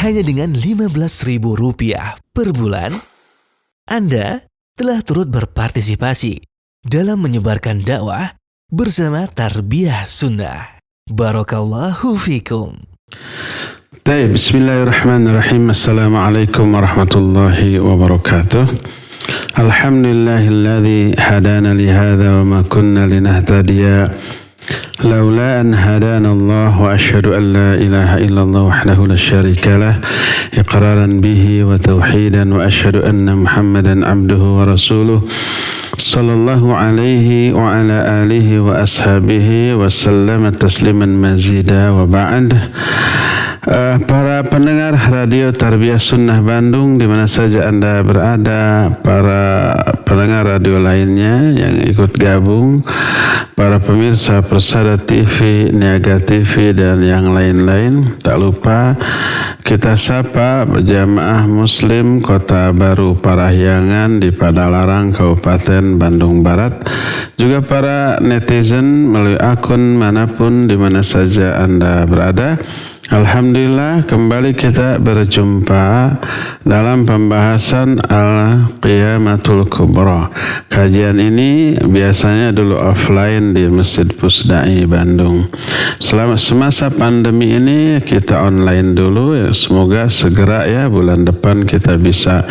hanya dengan Rp15.000 per bulan, Anda telah turut berpartisipasi dalam menyebarkan dakwah bersama Tarbiyah Sunnah. Barakallahu fikum. Baik, bismillahirrahmanirrahim. Assalamualaikum warahmatullahi wabarakatuh. Alhamdulillahilladzi hadana lihadza wa ma kunna linahtadiya laula an hadana Allah, wa asyhadu an la ilaha illallah wahdahu la syarika lah iqraran bihi wa tauhidan, wa asyhadu anna Muhammadan abduhu wa rasuluh sallallahu alaihi wa ala alihi wa ashabihi wa sallama tasliman mazida, wa ba'd. Para pendengar Radio Tarbiyah Sunnah Bandung di mana saja Anda berada, para pendengar radio lainnya yang ikut gabung, para pemirsa Persada TV, Niaga TV dan yang lain-lain, tak lupa kita sapa berjamaah Muslim Kota Baru Parahyangan di Padalarang, Kabupaten Bandung Barat, juga para netizen melalui akun manapun di mana saja Anda berada. Alhamdulillah, kembali kita berjumpa dalam pembahasan Al-Qiyamatul Kubra. Kajian ini biasanya dulu offline di Masjid Pusdai Bandung. Selama semasa pandemi ini kita online dulu, ya, semoga segera ya bulan depan kita bisa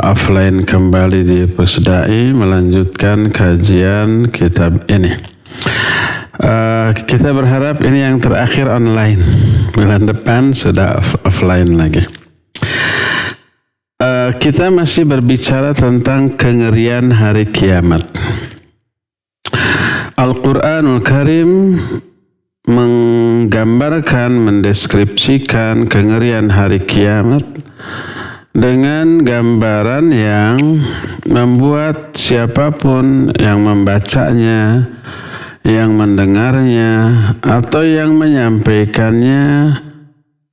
offline kembali di Pusdai melanjutkan kajian kitab ini. Kita berharap ini yang terakhir online. Bulan depan sudah offline lagi. Kita masih berbicara tentang kengerian hari kiamat. Al-Quranul Karim menggambarkan, mendeskripsikan kengerian hari kiamat dengan gambaran yang membuat siapapun yang membacanya, yang mendengarnya atau yang menyampaikannya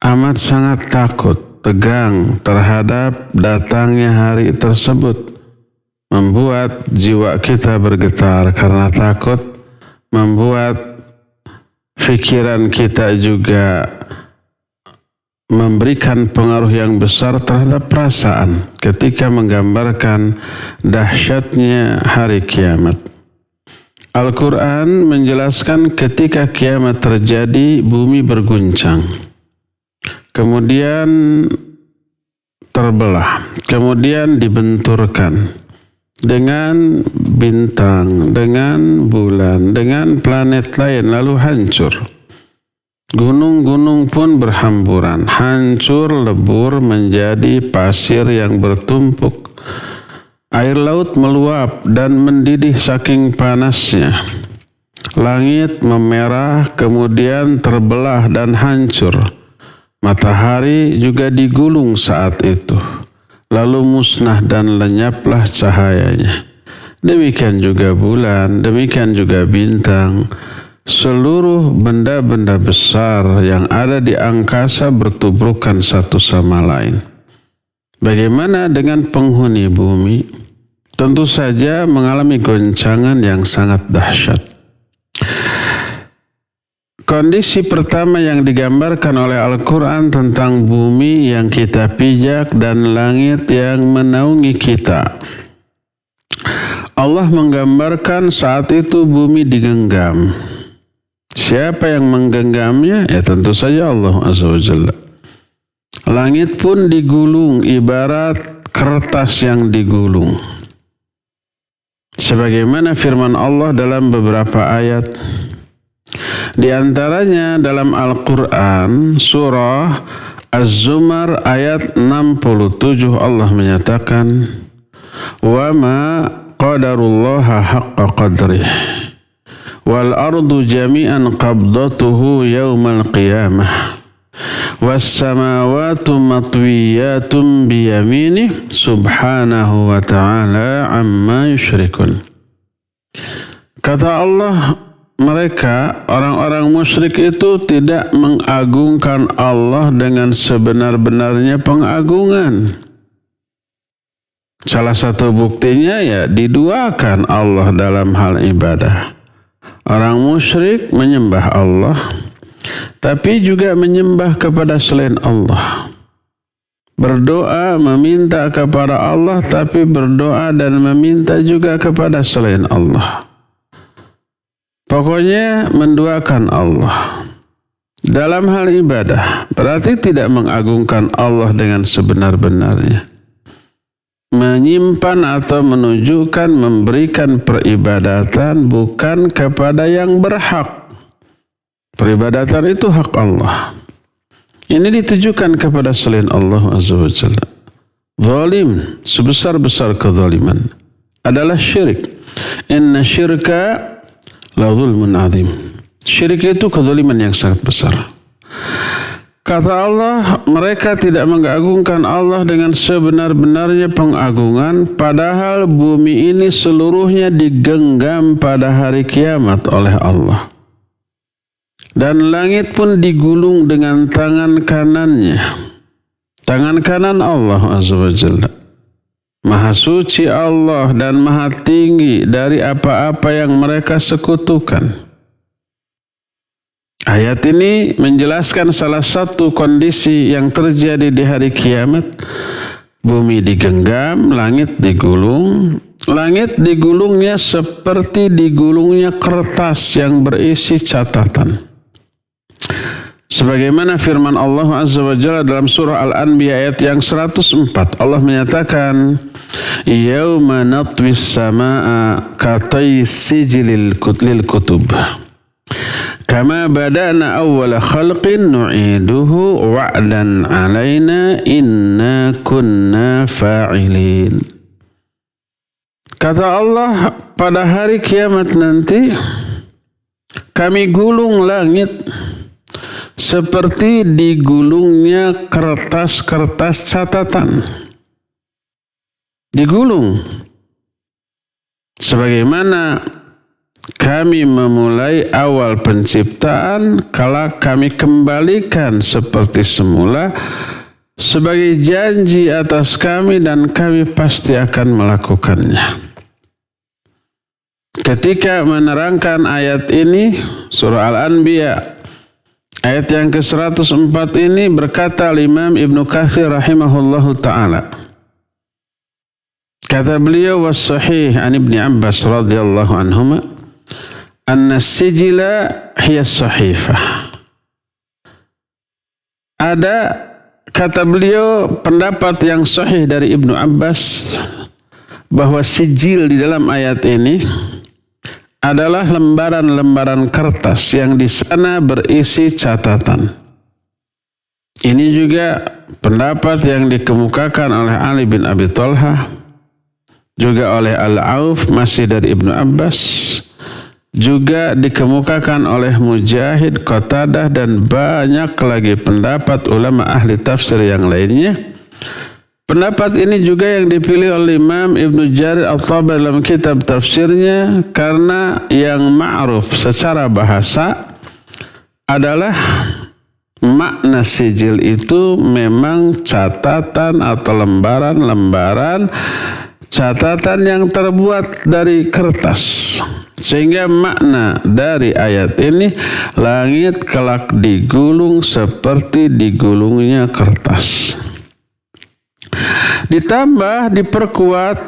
amat sangat takut, tegang terhadap datangnya hari tersebut. Membuat jiwa kita bergetar karena takut, membuat pikiran kita juga memberikan pengaruh yang besar terhadap perasaan ketika menggambarkan dahsyatnya hari kiamat. Al-Quran menjelaskan ketika kiamat terjadi, bumi berguncang, kemudian terbelah, kemudian dibenturkan dengan bintang, dengan bulan, dengan planet lain, lalu hancur. Gunung-gunung pun berhamburan, hancur lebur menjadi pasir yang bertumpuk. Air laut meluap dan mendidih saking panasnya. Langit memerah kemudian terbelah dan hancur. Matahari juga digulung saat itu. Lalu musnah dan lenyaplah cahayanya. Demikian juga bulan, demikian juga bintang. Seluruh benda-benda besar yang ada di angkasa bertubrukan satu sama lain. Bagaimana dengan penghuni bumi? Tentu saja mengalami goncangan yang sangat dahsyat. Kondisi pertama yang digambarkan oleh Al-Quran tentang bumi yang kita pijak dan langit yang menaungi kita. Allah menggambarkan saat itu bumi digenggam. Siapa yang menggenggamnya? Ya tentu saja Allah Azza wa Jalla. Langit pun digulung ibarat kertas yang digulung. Sebagaimana firman Allah dalam beberapa ayat. Di antaranya dalam Al-Quran surah Az-Zumar ayat 67 Allah menyatakan, "Wa ma qadarullaha haqqa qadrih wal ardu jami'an qabdatuhu yawmal qiyamah was samawati matwiyatun biyaminih subhanahu wa ta'ala amma yusyrikun." Kata Allah, mereka orang-orang musyrik itu tidak mengagungkan Allah dengan sebenar-benarnya pengagungan. Salah satu buktinya ya diduakan Allah dalam hal ibadah. Orang musyrik menyembah Allah, tapi juga menyembah kepada selain Allah. berdoa meminta kepada Allah, tapi berdoa dan meminta juga kepada selain Allah. Pokoknya menduakan Allah dalam hal ibadah berarti tidak mengagungkan Allah dengan sebenar-benarnya, menyimpan atau menunjukkan memberikan peribadatan bukan kepada yang berhak. Peribadatan itu hak Allah. Ini ditujukan kepada selain Allah Azza wa Jalla. Zalim, sebesar-besar kezaliman adalah syirik. Inna syirka la zulmun azim. Syirik itu kezaliman yang sangat besar. Kata Allah, mereka tidak mengagungkan Allah dengan sebenar-benarnya pengagungan, padahal bumi ini seluruhnya digenggam pada hari kiamat oleh Allah. Dan langit pun digulung dengan tangan kanannya. Tangan kanan Allah Azza wa Jalla. Maha suci Allah dan maha tinggi dari apa-apa yang mereka sekutukan. Ayat ini menjelaskan salah satu kondisi yang terjadi di hari kiamat. Bumi digenggam, langit digulung. Langit digulungnya seperti digulungnya kertas yang berisi catatan. Sebagaimana firman Allah Azza wa Jalla dalam surah Al-Anbiya ayat yang 104. Allah menyatakan, Yawma natwis sama'a katai sijilil kutub. Kama bada'na awwala khalqin nu'iduhu wa'dan alaina inna kunna fa'ilin. Kata Allah, pada hari kiamat nanti kami gulung langit seperti digulungnya kertas-kertas catatan. Digulung. Sebagaimana kami memulai awal penciptaan, kala kami kembalikan seperti semula sebagai janji atas kami dan kami pasti akan melakukannya. Ketika menerangkan ayat ini, surah Al-Anbiya ayat yang ke-104 ini berkata Imam Ibnu Katsir rahimahullahu ta'ala. Kata beliau, was-sahih an Ibni Abbas radhiyallahu anhuma, anna sijila hiya sahifah. Ada, kata beliau, pendapat yang sahih dari Ibnu Abbas bahwa sijil di dalam ayat ini adalah lembaran-lembaran kertas yang di sana berisi catatan. Ini juga pendapat yang dikemukakan oleh Ali bin Abi Thalhah, juga oleh Al-Auf, masih dari Ibnu Abbas, juga dikemukakan oleh Mujahid, Qatadah, dan banyak lagi pendapat ulama ahli tafsir yang lainnya. Pendapat ini juga yang dipilih oleh Imam Ibnu Jarir At-Tabari dalam kitab tafsirnya karena yang ma'ruf secara bahasa adalah makna sijil itu memang catatan atau lembaran-lembaran catatan yang terbuat dari kertas. Sehingga makna dari ayat ini, langit kelak digulung seperti digulungnya kertas. Ditambah, diperkuat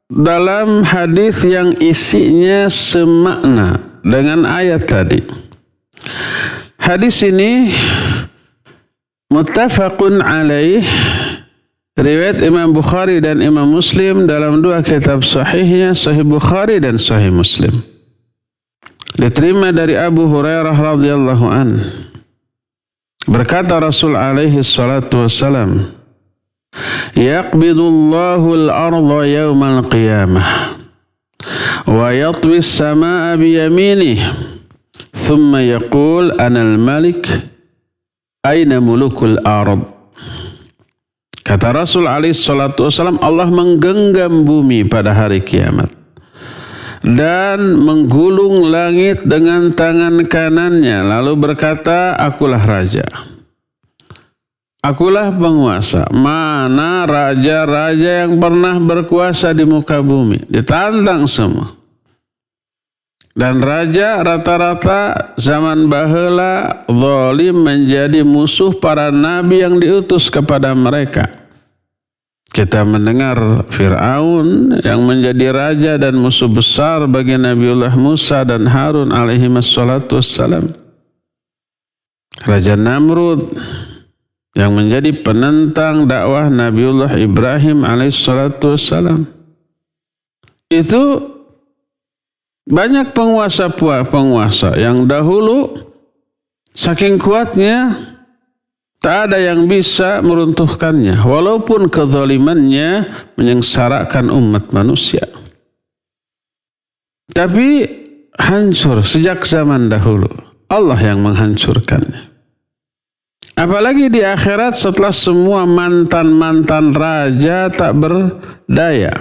dalam hadis yang isinya semakna dengan ayat tadi. Hadis ini muttafaqun alaih, riwayat Imam Bukhari dan Imam Muslim dalam dua kitab sahihnya, Sahih Bukhari dan Sahih Muslim. Diterima dari Abu Hurairah radhiyallahu an. Berkata Rasul alaihi salatu wassalam, Yaqbidullahu al-arda yawmal qiyamah wa yatwi as-samaa'a biyaminih thumma yaqul ana al-malik aina mulukul ard. Kata Rasul alaihi salatu wasallam, Allah menggenggam bumi pada hari kiamat dan menggulung langit dengan tangan kanannya, lalu berkata, akulah raja, akulah penguasa. Mana raja-raja yang pernah berkuasa di muka bumi? Ditantang semua. Dan raja rata-rata zaman baheula zalim, menjadi musuh para nabi yang diutus kepada mereka. Kita mendengar Fir'aun yang menjadi raja dan musuh besar bagi Nabiullah Musa dan Harun alaihi wassalatu wassalam. Raja Namrud yang menjadi penentang dakwah Nabiullah Ibrahim alaihi wassalatu wassalam. Itu banyak penguasa yang dahulu saking kuatnya tak ada yang bisa meruntuhkannya, walaupun kezalimannya menyengsarakan umat manusia. Tapi hancur sejak zaman dahulu. Allah yang menghancurkannya. Apalagi di akhirat setelah semua mantan-mantan raja tak berdaya.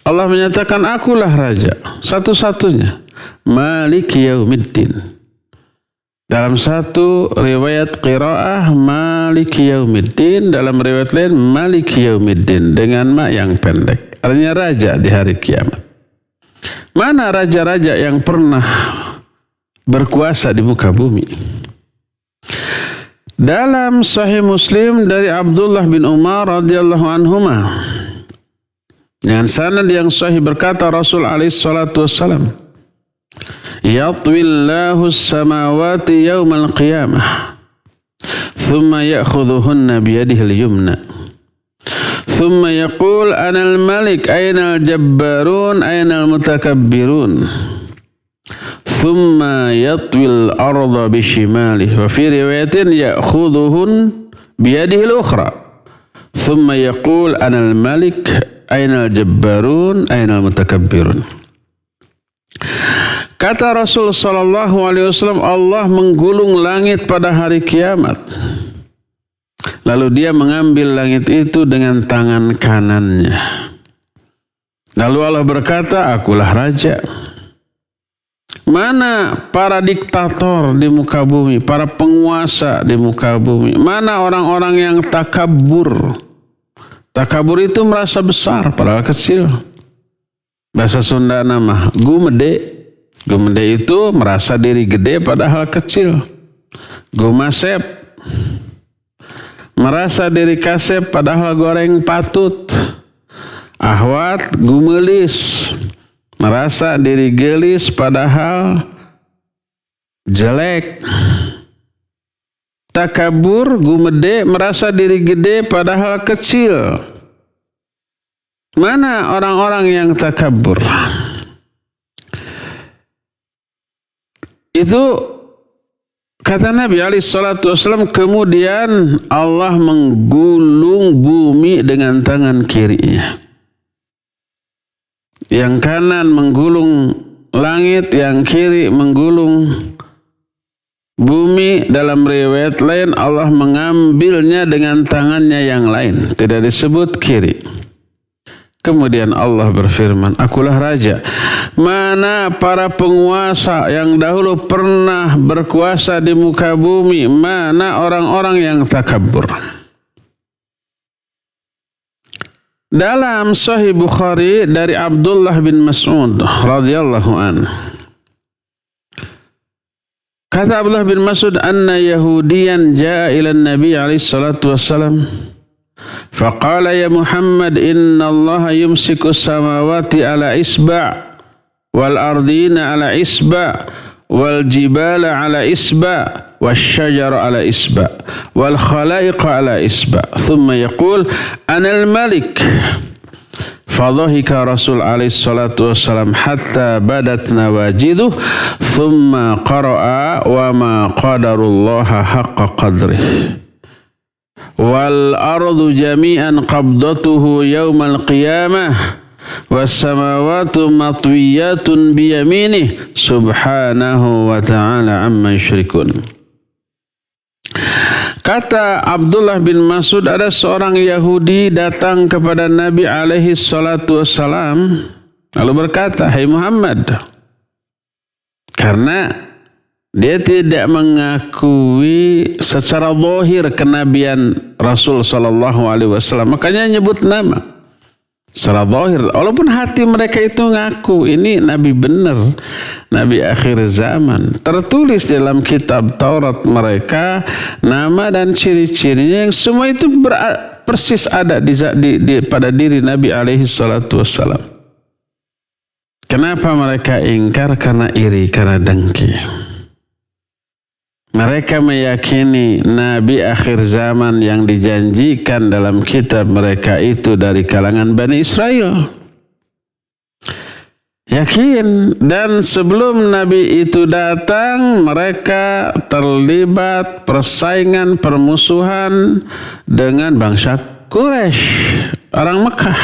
Allah menyatakan, akulah raja, satu-satunya. Maliki yaumiddin. Dalam satu riwayat qiraah Maliki Yaumiddin, dalam riwayat lain Maliki Yaumiddin dengan ma yang pendek. Artinya raja di hari kiamat. Mana raja-raja yang pernah berkuasa di muka bumi? Dalam Sahih Muslim dari Abdullah bin Umar radhiyallahu anhuma, dengan sanad yang sahih berkata Rasul alaihi salatu wassalam, yatwillahu as-samawati yawmal qiyamah thumma ya'khudhuhunna biyadihi al-yumna thumma yaqul ana al-malik ayna al-jabbarun ayna al-mutakabbirun thumma yatwil arda bishimalihi wa fi riwayatin ya'khudhuhun biyadihi al-ukhra thumma yaqul ana al-malik ayna al-jabbarun ayna al-mutakabbirun. Kata Rasul sallallahu alaihi wasallam, Allah menggulung langit pada hari kiamat. Lalu dia mengambil langit itu dengan tangan kanannya. Lalu Allah berkata, akulah raja. Mana para diktator di muka bumi, para penguasa di muka bumi? Mana orang-orang yang takabur? Takabur itu merasa besar padahal kecil. Bahasa Sunda nama gumede. Gumede itu merasa diri gede padahal kecil. Gumasep merasa diri kasep padahal goreng patut. Ahwat gumelis merasa diri gelis padahal jelek. Takabur gumede merasa diri gede padahal kecil. Mana orang-orang yang takabur? Itu kata Nabi SAW, kemudian Allah menggulung bumi dengan tangan kirinya. Yang kanan menggulung langit, yang kiri menggulung bumi. Dalam riwayat lain Allah mengambilnya dengan tangannya yang lain, tidak disebut kiri. Kemudian Allah berfirman, akulah raja. Mana para penguasa yang dahulu pernah berkuasa di muka bumi? Mana orang-orang yang takabur? Dalam Sahih Bukhari dari Abdullah bin Mas'ud radhiyallahu anhu, kata Abdullah bin Mas'ud, anna Yahudiyan jaa ila Nabi alaihi salatu wassalam فقال يا محمد إن الله يمسك السماوات على إصبع والأرضين على إصبع والجبال على إصبع والشجر على إصبع والخلائق على إصبع ثم يقول أنا الملك فضحك رسول عليه الصلاة والسلام حتى بدت نواجذه ثم قرأ وما قدر الله حق قدره wal ardu jami'an qabdatuhu yaumal qiyamah was samawati matwiyatun biyaminih subhanahu wa ta'ala amma yusyrikun. Kata Abdullah bin Mas'ud, ada seorang Yahudi datang kepada Nabi alaihi salatu wassalam lalu berkata, hai Muhammad, karena dia tidak mengakui secara zahir kenabian Rasul sallallahu alaihi wasallam, makanya nyebut nama. secara zahir, walaupun hati mereka itu ngaku ini nabi benar, nabi akhir zaman. Tertulis dalam kitab Taurat mereka nama dan ciri-cirinya yang semua itu persis ada pada diri Nabi alaihi salatu wassalam. Kenapa mereka ingkar? Karena iri, karena dengki. Mereka meyakini Nabi akhir zaman yang dijanjikan dalam kitab mereka itu dari kalangan Bani Israel. Yakin, dan sebelum Nabi itu datang mereka terlibat persaingan, permusuhan dengan bangsa Quraisy, orang Mekah.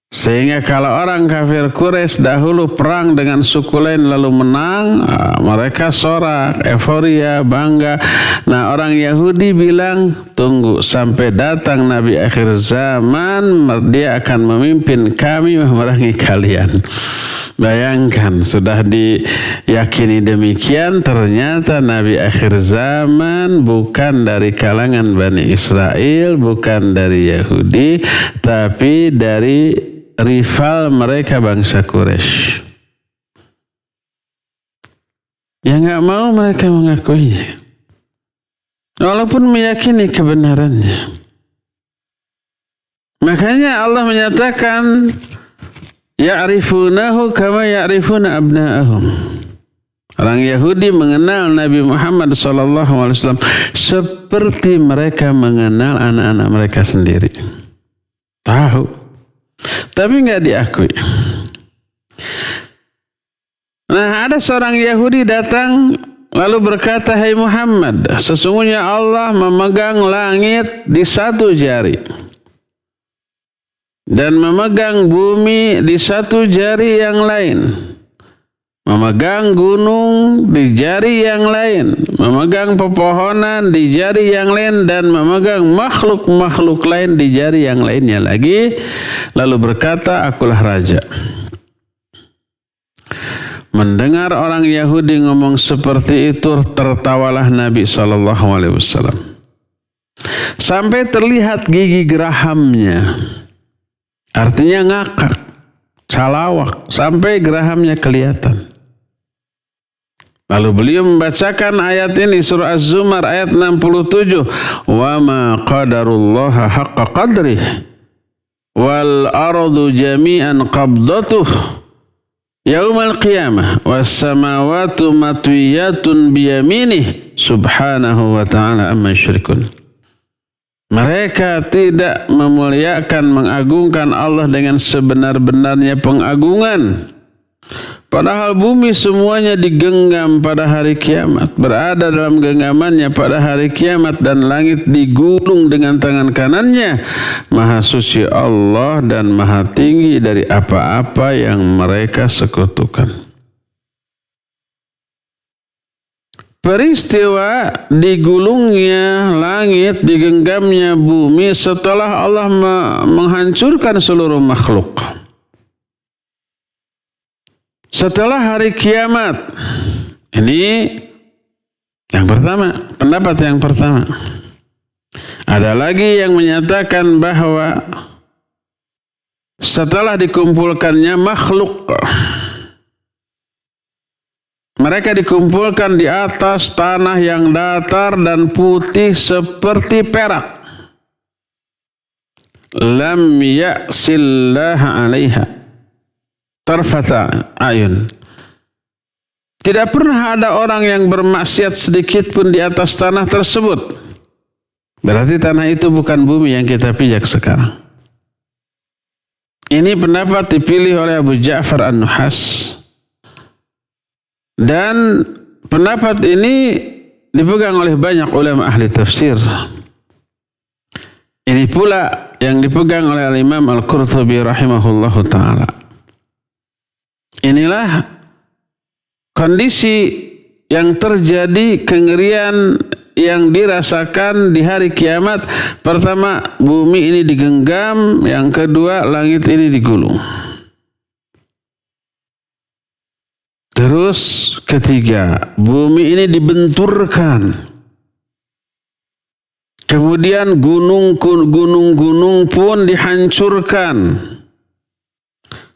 Sehingga kalau orang kafir Quraisy dahulu perang dengan suku lain lalu menang, mereka sorak, euforia, bangga. Nah, orang Yahudi bilang, tunggu sampai datang Nabi akhir zaman, dia akan memimpin kami memerangi kalian. Bayangkan, sudah diyakini demikian, ternyata Nabi akhir zaman bukan dari kalangan Bani Israel, bukan dari Yahudi, tapi dari rival mereka bangsa Quraisy. Ya nggak mau mereka mengakuinya, walaupun meyakini kebenarannya. Makanya Allah menyatakan, ya'rifunahu kama ya'rifuna abna'ahum. Orang Yahudi mengenal Nabi Muhammad SAW seperti mereka mengenal anak-anak mereka sendiri. Tahu, tapi nggak diakui. Nah, ada seorang Yahudi datang lalu berkata, hai Muhammad, sesungguhnya Allah memegang langit di satu jari dan memegang bumi di satu jari yang lain, memegang gunung di jari yang lain, memegang pepohonan di jari yang lain, dan memegang makhluk-makhluk lain di jari yang lainnya lagi. Lalu berkata, akulah raja. Mendengar orang Yahudi ngomong seperti itu, tertawalah Nabi SAW. Sampai terlihat gigi gerahamnya. Artinya ngakak, calawak, sampai gerahamnya kelihatan. Lalu beliau membacakan ayat ini, surah Az-Zumar ayat 67. Wa ma qadarullaha haqqa qadrih wal ardu jami'an qabdatuh yaumal qiyamah was samawati matwiyatun biyaminih subhanahu wa ta'ala amma yusyrikun. Mereka tidak memuliakan, mengagungkan Allah dengan sebenar-benarnya pengagungan. Padahal bumi semuanya digenggam pada hari kiamat, berada dalam genggamannya pada hari kiamat, dan langit digulung dengan tangan kanannya. Maha suci Allah dan maha tinggi dari apa-apa yang mereka sekutukan. Peristiwa digulungnya langit, digenggamnya bumi setelah Allah menghancurkan seluruh makhluk. Setelah hari kiamat. Ini yang pertama, pendapat yang pertama. Ada lagi yang menyatakan bahwa setelah dikumpulkannya makhluk, mereka dikumpulkan di atas tanah yang datar dan putih seperti perak. Lam ya'sillah 'alaiha tarfata ayun. Tidak pernah ada orang yang bermaksiat sedikit pun di atas tanah tersebut. Berarti tanah itu bukan bumi yang kita pijak sekarang. Ini pendapat dipilih oleh Abu Ja'far An-Nuhas. Dan pendapat ini dipegang oleh banyak ulama ahli tafsir. Ini pula yang dipegang oleh Imam Al-Qurtubi rahimahullahu ta'ala. Inilah kondisi yang terjadi, kengerian yang dirasakan di hari kiamat. Pertama, bumi ini digenggam. Yang kedua, langit ini digulung. Terus ketiga, bumi ini dibenturkan. Kemudian gunung-gunung pun dihancurkan.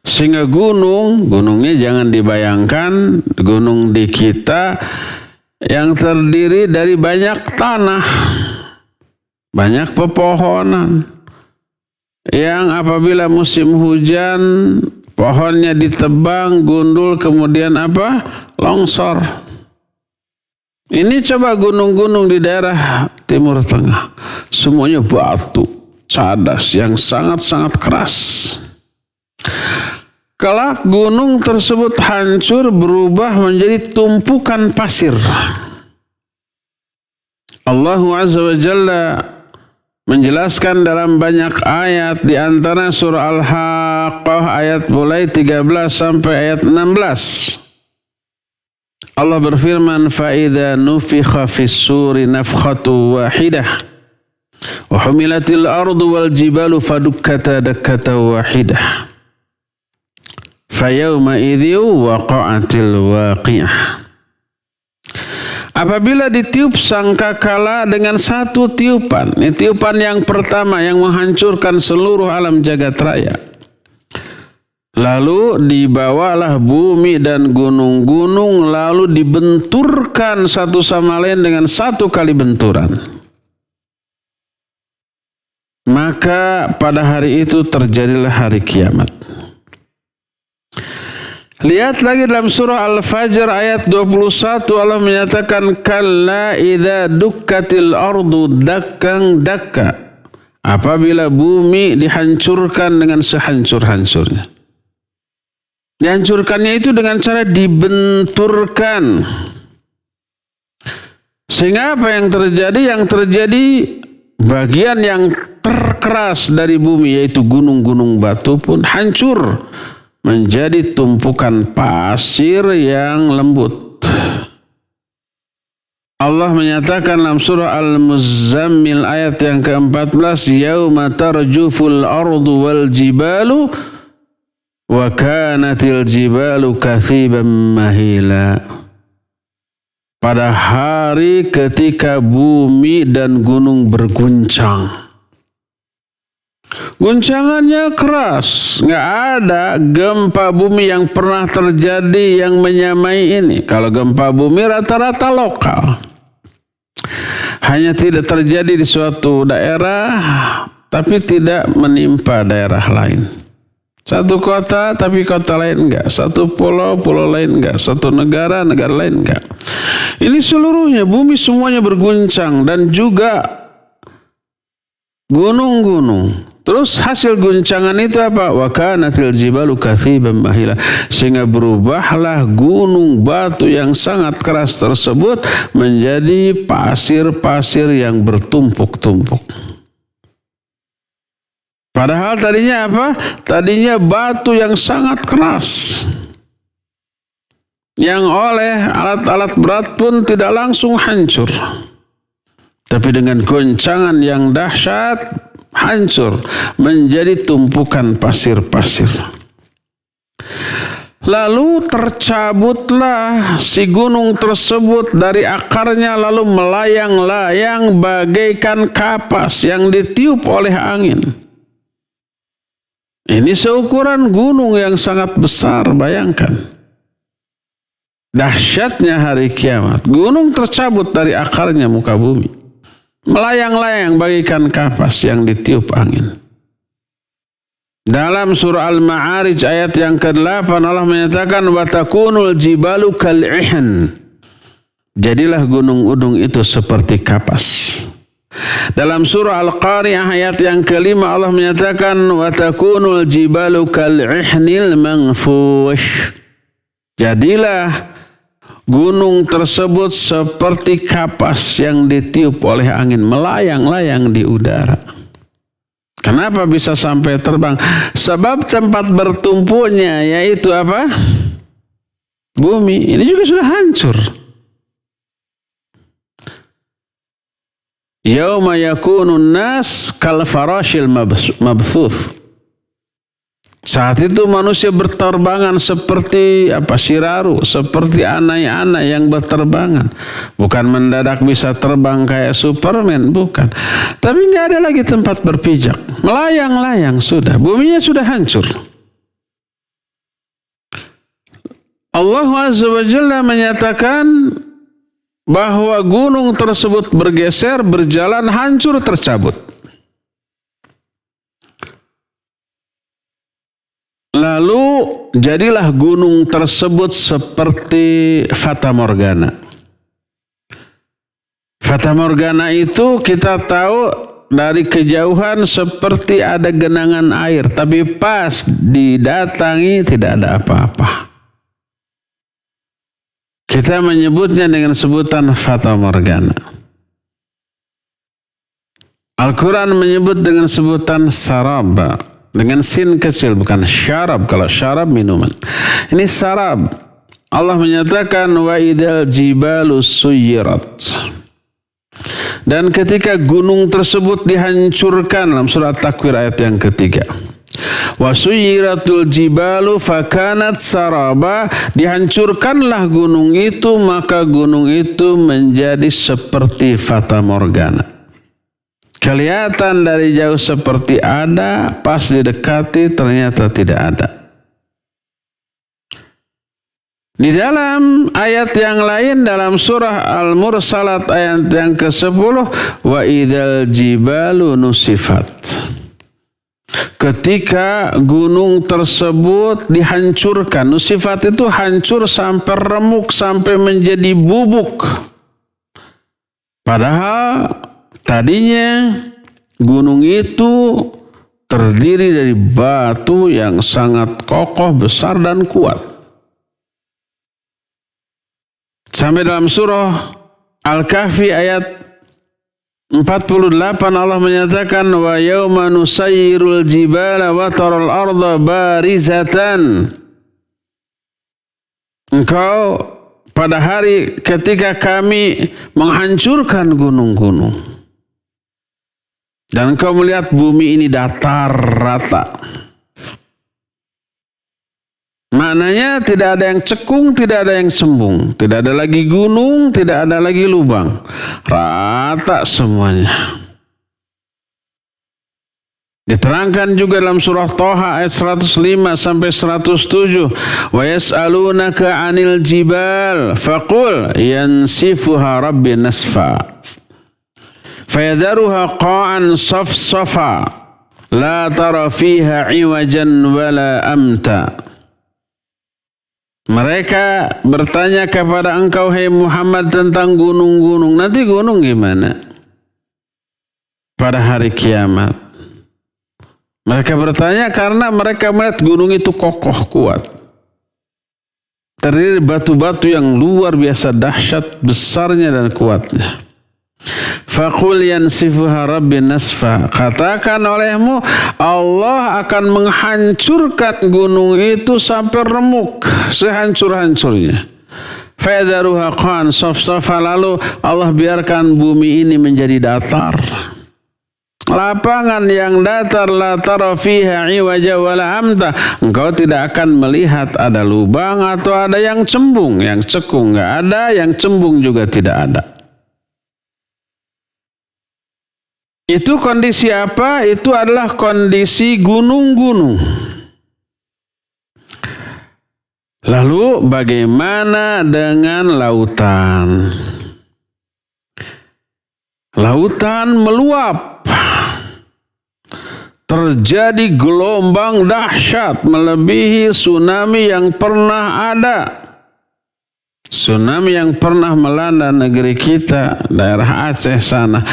Sehingga gunungnya jangan dibayangkan gunung di kita yang terdiri dari banyak tanah, banyak pepohonan, yang apabila musim hujan pohonnya ditebang, gundul, kemudian longsor. Ini coba gunung-gunung di daerah Timur Tengah, semuanya batu cadas yang sangat-sangat keras. Kelak gunung tersebut hancur berubah menjadi tumpukan pasir. Allah Azza wa Jalla menjelaskan dalam banyak ayat, di antara surah Al-Haqqah ayat mulai 13 sampai ayat 16. Allah berfirman, فَإِذَا نُفِخَ فِي السُّورِ نَفْخَةٌ وَاحِدَةٌ وَحُمِلَتِ الْأَرْضُ وَالْجِبَالُ فَدُكَّتَا دَكَّةً وَاحِدَةً فَيَوْمَئِذٍ وَقَعَتِ الْوَاقِعَةُ. Apabila ditiup sangkakala dengan satu tiupan, ini tiupan yang pertama yang menghancurkan seluruh alam jagat raya. Lalu dibawalah bumi dan gunung-gunung, lalu dibenturkan satu sama lain dengan satu kali benturan. Maka pada hari itu terjadilah hari kiamat. Lihat lagi dalam surah Al-Fajr ayat 21, Allah menyatakan, kalla idza dukkatil ardu dakkan dakka. Apabila bumi dihancurkan dengan sehancur-hancurnya. Dihancurkannya itu dengan cara dibenturkan. Sehingga apa yang terjadi? Yang terjadi bagian yang terkeras dari bumi, yaitu gunung-gunung batu pun hancur menjadi tumpukan pasir yang lembut. Allah menyatakan dalam surah Al-Muzammil ayat yang ke-14, yauma tarjuful ardu wal jibalu wa kanatil jibalu kathiban mahila. Pada hari ketika bumi dan gunung berguncang. Guncangannya keras, nggak ada gempa bumi yang pernah terjadi yang menyamai ini. Kalau gempa bumi rata-rata lokal, hanya tidak terjadi di suatu daerah, tapi tidak menimpa daerah lain. Satu kota, tapi kota lain enggak. Satu pulau, pulau lain enggak. Satu negara, negara lain enggak. Ini seluruhnya, bumi semuanya berguncang. Dan juga gunung-gunung. Terus hasil guncangan itu apa? Wa kanatil jibalu kathiban mahila. Sehingga berubahlah gunung batu yang sangat keras tersebut menjadi pasir-pasir yang bertumpuk-tumpuk. Padahal tadinya apa? Tadinya batu yang sangat keras. Yang oleh alat-alat berat pun tidak langsung hancur. Tapi dengan goncangan yang dahsyat, hancur menjadi tumpukan pasir-pasir. Lalu tercabutlah si gunung tersebut dari akarnya, lalu melayang-layang bagaikan kapas yang ditiup oleh angin. Ini seukuran gunung yang sangat besar, bayangkan. Dahsyatnya hari kiamat. Gunung tercabut dari akarnya muka bumi. Melayang-layang bagaikan kapas yang ditiup angin. Dalam surah Al-Ma'arij ayat yang ke-8 Allah menyatakan watakunul jibalu kal'ihan. Jadilah gunung-gunung itu seperti kapas. Dalam surah Al-Qari'ah ayat yang ke-5 Allah menyatakan watakunul jibalu kal'ihnil manfush. Jadilah gunung tersebut seperti kapas yang ditiup oleh angin, melayang-layang di udara. Kenapa bisa sampai terbang? Sebab tempat bertumpunya yaitu apa? Bumi. Ini juga sudah hancur. Yauma yakunun nas kal farashil mabthuth. Saat itu manusia berterbangan seperti siraru, seperti anai-anai yang berterbangan. Bukan mendadak bisa terbang kayak Superman, bukan. Tapi nggak ada lagi tempat berpijak. Melayang-layang sudah, buminya sudah hancur. Allah Azza wa Jalla menyatakan bahwa gunung tersebut bergeser, berjalan, hancur, tercabut. Lalu jadilah gunung tersebut seperti Fata Morgana. Fata Morgana itu kita tahu dari kejauhan seperti ada genangan air, tapi pas didatangi tidak ada apa-apa. Kita menyebutnya dengan sebutan Fata Morgana. Al-Quran menyebut dengan sebutan sarab. Dengan sin kecil, bukan syarab. Kalau syarab minuman. Ini sarab. Allah menyatakan wa idal jibalu suyirat. Dan ketika gunung tersebut dihancurkan dalam surat Takwir ayat yang ketiga. Wa suyiratul jibalu fakanat saraba. Dihancurkanlah gunung itu, maka gunung itu menjadi seperti Fata Morgana. Kelihatan dari jauh seperti ada, pas didekati ternyata tidak ada. Di dalam ayat yang lain dalam surah Al-Mursalat ayat yang ke-10, wa idzal jibalu nusifat. Ketika gunung tersebut dihancurkan, nusifat itu hancur sampai remuk, sampai menjadi bubuk. Padahal tadinya gunung itu terdiri dari batu yang sangat kokoh, besar dan kuat. Sampai dalam surah Al-Kahfi ayat 48 Allah menyatakan wa yauma nusayyirul jibala wa taral arda barizatan. Engkau pada hari ketika kami menghancurkan gunung-gunung. Dan engkau melihat bumi ini datar rata. Maknanya tidak ada yang cekung, tidak ada yang sembung. Tidak ada lagi gunung, tidak ada lagi lubang. Rata semuanya. Diterangkan juga dalam surah Thaha ayat 105 sampai 107. Wa yas'alunaka 'anil jibal faqul yansifuha rabbi nasfa. Fayadharuha qa'an safsafa la tara fiha 'iwajan wala amta. Mereka bertanya kepada engkau hai Muhammad tentang gunung-gunung. Nanti gunung gimana? Pada hari kiamat. Mereka bertanya karena mereka melihat gunung itu kokoh kuat. Terdiri dari batu-batu yang luar biasa dahsyat besarnya dan kuatnya. Faqul yansifuha rabbi nasfa. Katakan olehmu Allah akan menghancurkan gunung itu sampai remuk sehancur-hancurnya. Fa'adharuha qan safsafa. Lalu Allah biarkan bumi ini menjadi datar. Lapangan yang datar la tara fiha iwaja wala amta. Engkau tidak akan melihat ada lubang atau ada yang cembung. Yang cekung enggak ada, yang cembung juga tidak ada. Itu kondisi apa? Itu adalah kondisi gunung-gunung. Lalu bagaimana dengan lautan? Lautan meluap. Terjadi gelombang dahsyat melebihi tsunami yang pernah ada. Tsunami yang pernah melanda negeri kita, daerah Aceh sana,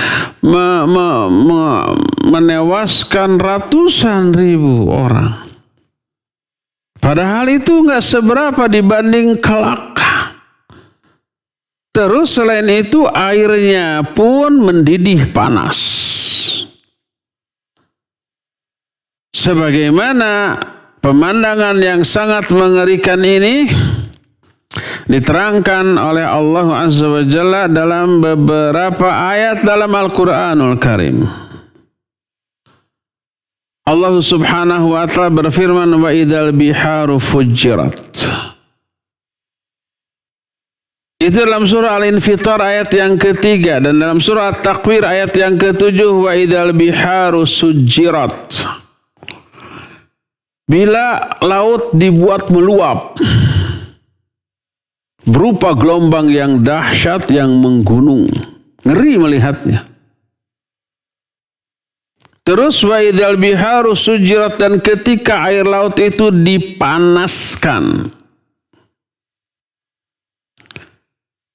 menewaskan ratusan ribu orang. Padahal itu nggak seberapa dibanding kelak. Terus selain itu airnya pun mendidih panas. Sebagaimana pemandangan yang sangat mengerikan ini diterangkan oleh Allah Azza wa Jalla dalam beberapa ayat dalam Al-Quranul Karim. Allah Subhanahu wa taala berfirman, wa idzal biharu fujirat. Itu dalam surah Al-Infitar ayat yang ketiga, dan dalam surah At-Takwir ayat yang ketujuh, wa idzal biharu sujirat. Bila laut dibuat meluap berupa gelombang yang dahsyat yang menggunung, ngeri melihatnya. Terus wa idzal biharu sujirat, dan ketika air laut itu dipanaskan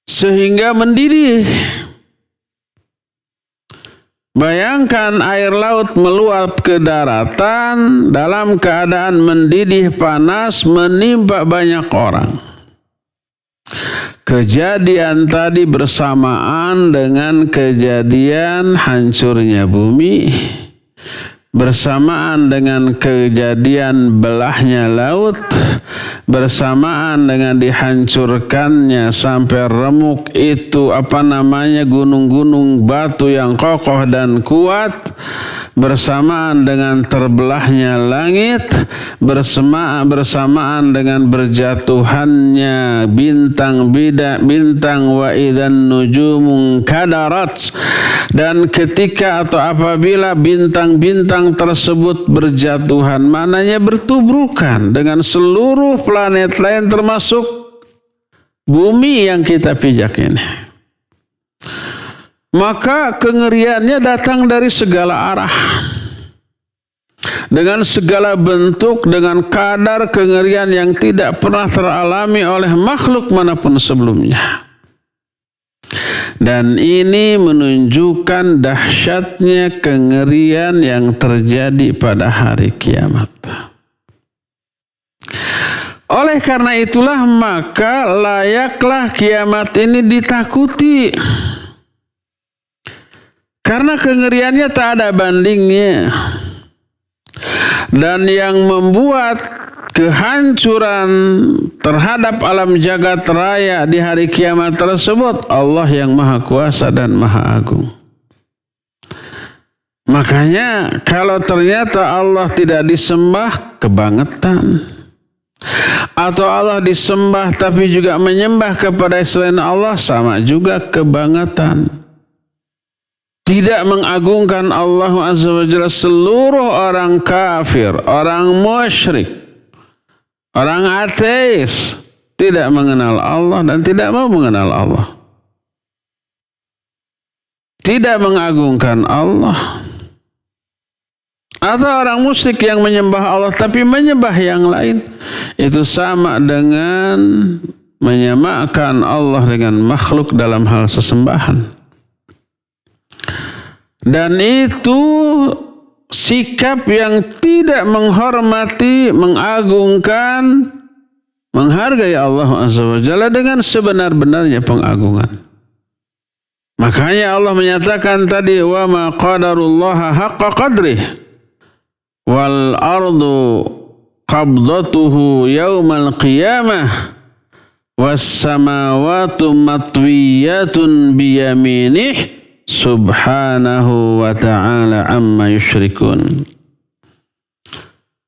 sehingga mendidih. Bayangkan air laut meluap ke daratan dalam keadaan mendidih panas menimpa banyak orang. Kejadian tadi bersamaan dengan kejadian hancurnya bumi, bersamaan dengan kejadian belahnya laut, bersamaan dengan dihancurkannya sampai remuk itu gunung-gunung batu yang kokoh dan kuat, bersamaan dengan terbelahnya langit, bersamaan dengan berjatuhannya bintang wa idzan nujumun kadarat, dan ketika atau apabila bintang-bintang tersebut berjatuhan, mananya bertubrukan dengan seluruh planet lain termasuk bumi yang kita pijak ini. Maka kengeriannya datang dari segala arah, dengan segala bentuk, dengan kadar kengerian yang tidak pernah teralami oleh makhluk manapun sebelumnya. Dan ini menunjukkan dahsyatnya kengerian yang terjadi pada hari kiamat. Oleh karena itulah maka layaklah kiamat ini ditakuti. Karena kengeriannya tak ada bandingnya. Dan yang membuat kehancuran terhadap alam jagat raya di hari kiamat tersebut Allah yang Maha Kuasa dan Maha Agung. Makanya kalau ternyata Allah tidak disembah, kebangetan. Atau Allah disembah tapi juga menyembah kepada selain Allah, sama juga kebangetan. Tidak mengagungkan Allah Azza wa Jalla, seluruh orang kafir, orang musyrik, orang ateis tidak mengenal Allah dan tidak mau mengenal Allah. Tidak mengagungkan Allah. Atau orang musyrik yang menyembah Allah tapi menyembah yang lain, itu sama dengan menyamakan Allah dengan makhluk dalam hal sesembahan. Dan itu sikap yang tidak menghormati, mengagungkan, menghargai Allah Azza wa Jalla dengan sebenar-benarnya pengagungan. Makanya Allah menyatakan tadi, wa ma qadarullaha haqqa qadrih wal ardu qabdatuhu yaumal qiyamah was samawati matwiyatun biyaminih subhanahu wa ta'ala amma yusyrikun.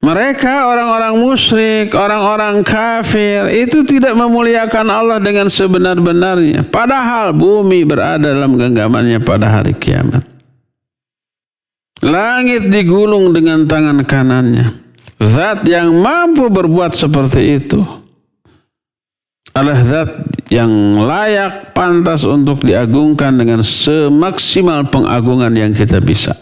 Mereka orang-orang musyrik, orang-orang kafir itu tidak memuliakan Allah dengan sebenar-benarnya, padahal bumi berada dalam genggamannya pada hari kiamat. Langit digulung dengan tangan kanannya. Zat yang mampu berbuat seperti itu adalah zat yang layak, pantas untuk diagungkan dengan semaksimal pengagungan yang kita bisa.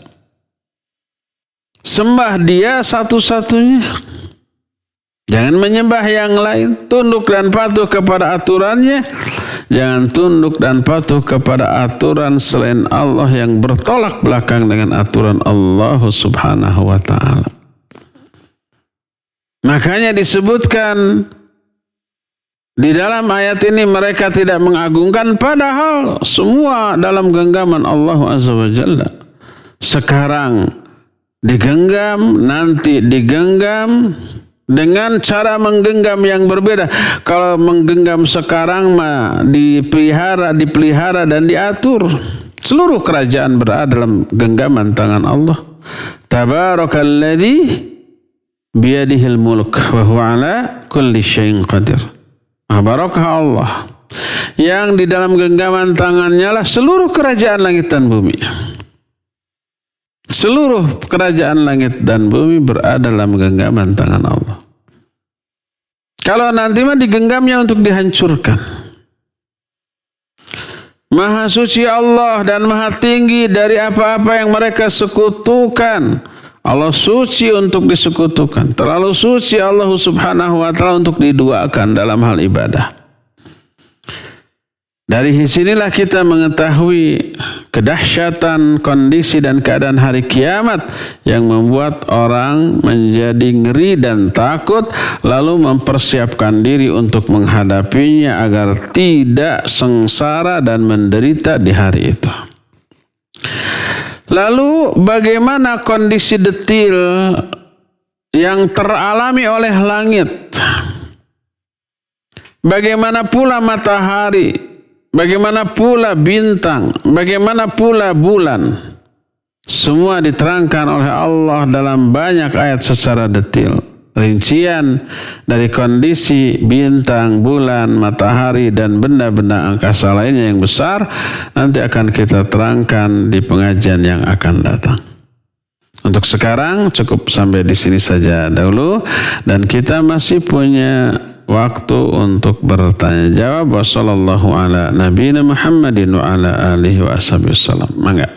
Sembah dia satu-satunya. Jangan menyembah yang lain. Tunduk dan patuh kepada aturannya. Jangan tunduk dan patuh kepada aturan selain Allah yang bertolak belakang dengan aturan Allah Subhanahu wa ta'ala. Makanya disebutkan di dalam ayat ini mereka tidak mengagungkan, padahal semua dalam genggaman Allah Azza wa Jalla. Sekarang digenggam, nanti digenggam dengan cara menggenggam yang berbeda. Kalau menggenggam sekarang mah dipelihara dan diatur. Seluruh kerajaan berada dalam genggaman tangan Allah. Tabarakalladzi biyadihil mulk wa huwa ala kulli syai'in qadir. Barakah Allah yang di dalam genggaman tangannya lah seluruh kerajaan langit dan bumi. Seluruh kerajaan langit dan bumi berada dalam genggaman tangan Allah. Kalau nanti mah digenggamnya untuk dihancurkan. Maha suci Allah dan maha tinggi dari apa-apa yang mereka sekutukan. Allah suci untuk disekutukan. Terlalu suci Allah subhanahu wa ta'ala untuk diduakan dalam hal ibadah. Dari sinilah kita mengetahui kedahsyatan kondisi dan keadaan hari kiamat yang membuat orang menjadi ngeri dan takut, lalu mempersiapkan diri untuk menghadapinya agar tidak sengsara dan menderita di hari itu. Lalu bagaimana kondisi detil yang teralami oleh langit? Bagaimana pula matahari? Bagaimana pula bintang, bagaimana pula bulan. Semua diterangkan oleh Allah dalam banyak ayat secara detil. Rincian dari kondisi bintang, bulan, matahari, dan benda-benda angkasa lainnya yang besar nanti akan kita terangkan di pengajian yang akan datang. Untuk sekarang cukup sampai di sini saja dahulu, dan kita masih punya waktu untuk bertanya jawab. Wassallallahu ala nabiyina Muhammadin wa ala alihi wa ashabihi wasallam. Mangga.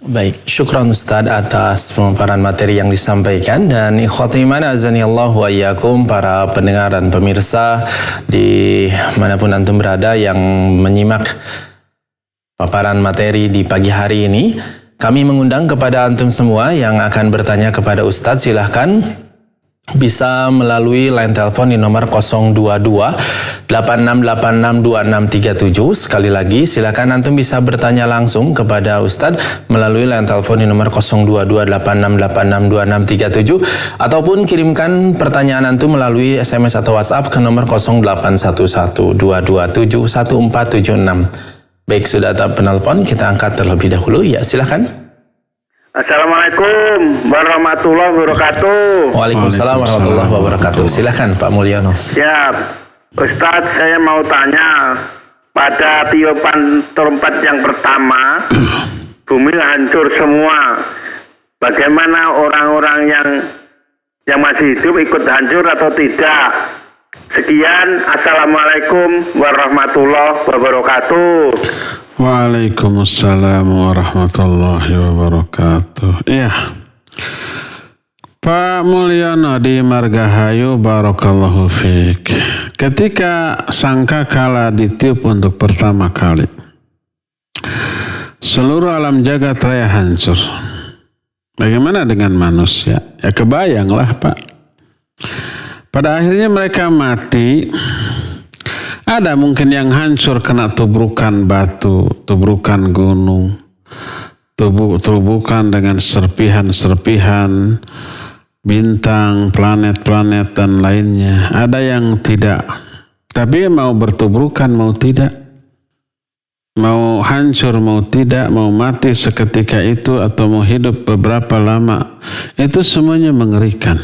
Baik, syukran Ustadz atas pemaparan materi yang disampaikan. Dan ikhwati iman azanillahu wa iyyakum, para pendengar dan pemirsa di manapun antum berada yang menyimak paparan materi di pagi hari ini, kami mengundang kepada antum semua yang akan bertanya kepada Ustadz, silahkan bisa melalui line telepon di nomor 022-8686-2637. Sekali lagi, silakan antum bisa bertanya langsung kepada Ustadz melalui line telepon di nomor 022-8686-2637, ataupun kirimkan pertanyaan antum melalui SMS atau WhatsApp ke nomor 0811-227-1476. Baik, sudah ada penelpon, kita angkat terlebih dahulu. Ya, silakan. Assalamualaikum warahmatullahi wabarakatuh. Waalaikumsalam warahmatullahi wabarakatuh. Silakan Pak Mulyono. Ya, Ustadz, saya mau tanya, pada tiupan trompet yang pertama, bumi hancur semua. Bagaimana orang-orang yang masih hidup ikut hancur atau tidak? Sekian, Assalamualaikum warahmatullahi wabarakatuh. Waalaikumsalam warahmatullahi wabarakatuh. Iya, Pak Mulyono di Margahayu, barakallahu fiik. Ketika sangkakala ditiup untuk pertama kali, seluruh alam jagat raya hancur. Bagaimana dengan manusia? Ya kebayanglah Pak. Pada akhirnya mereka mati. Ada mungkin yang hancur kena tubrukan batu, tubrukan gunung, tubukan dengan serpihan-serpihan bintang, planet-planet dan lainnya. Ada yang tidak, tapi mau bertubrukan mau tidak, mau hancur mau tidak, mau mati seketika itu atau mau hidup beberapa lama, itu semuanya mengerikan.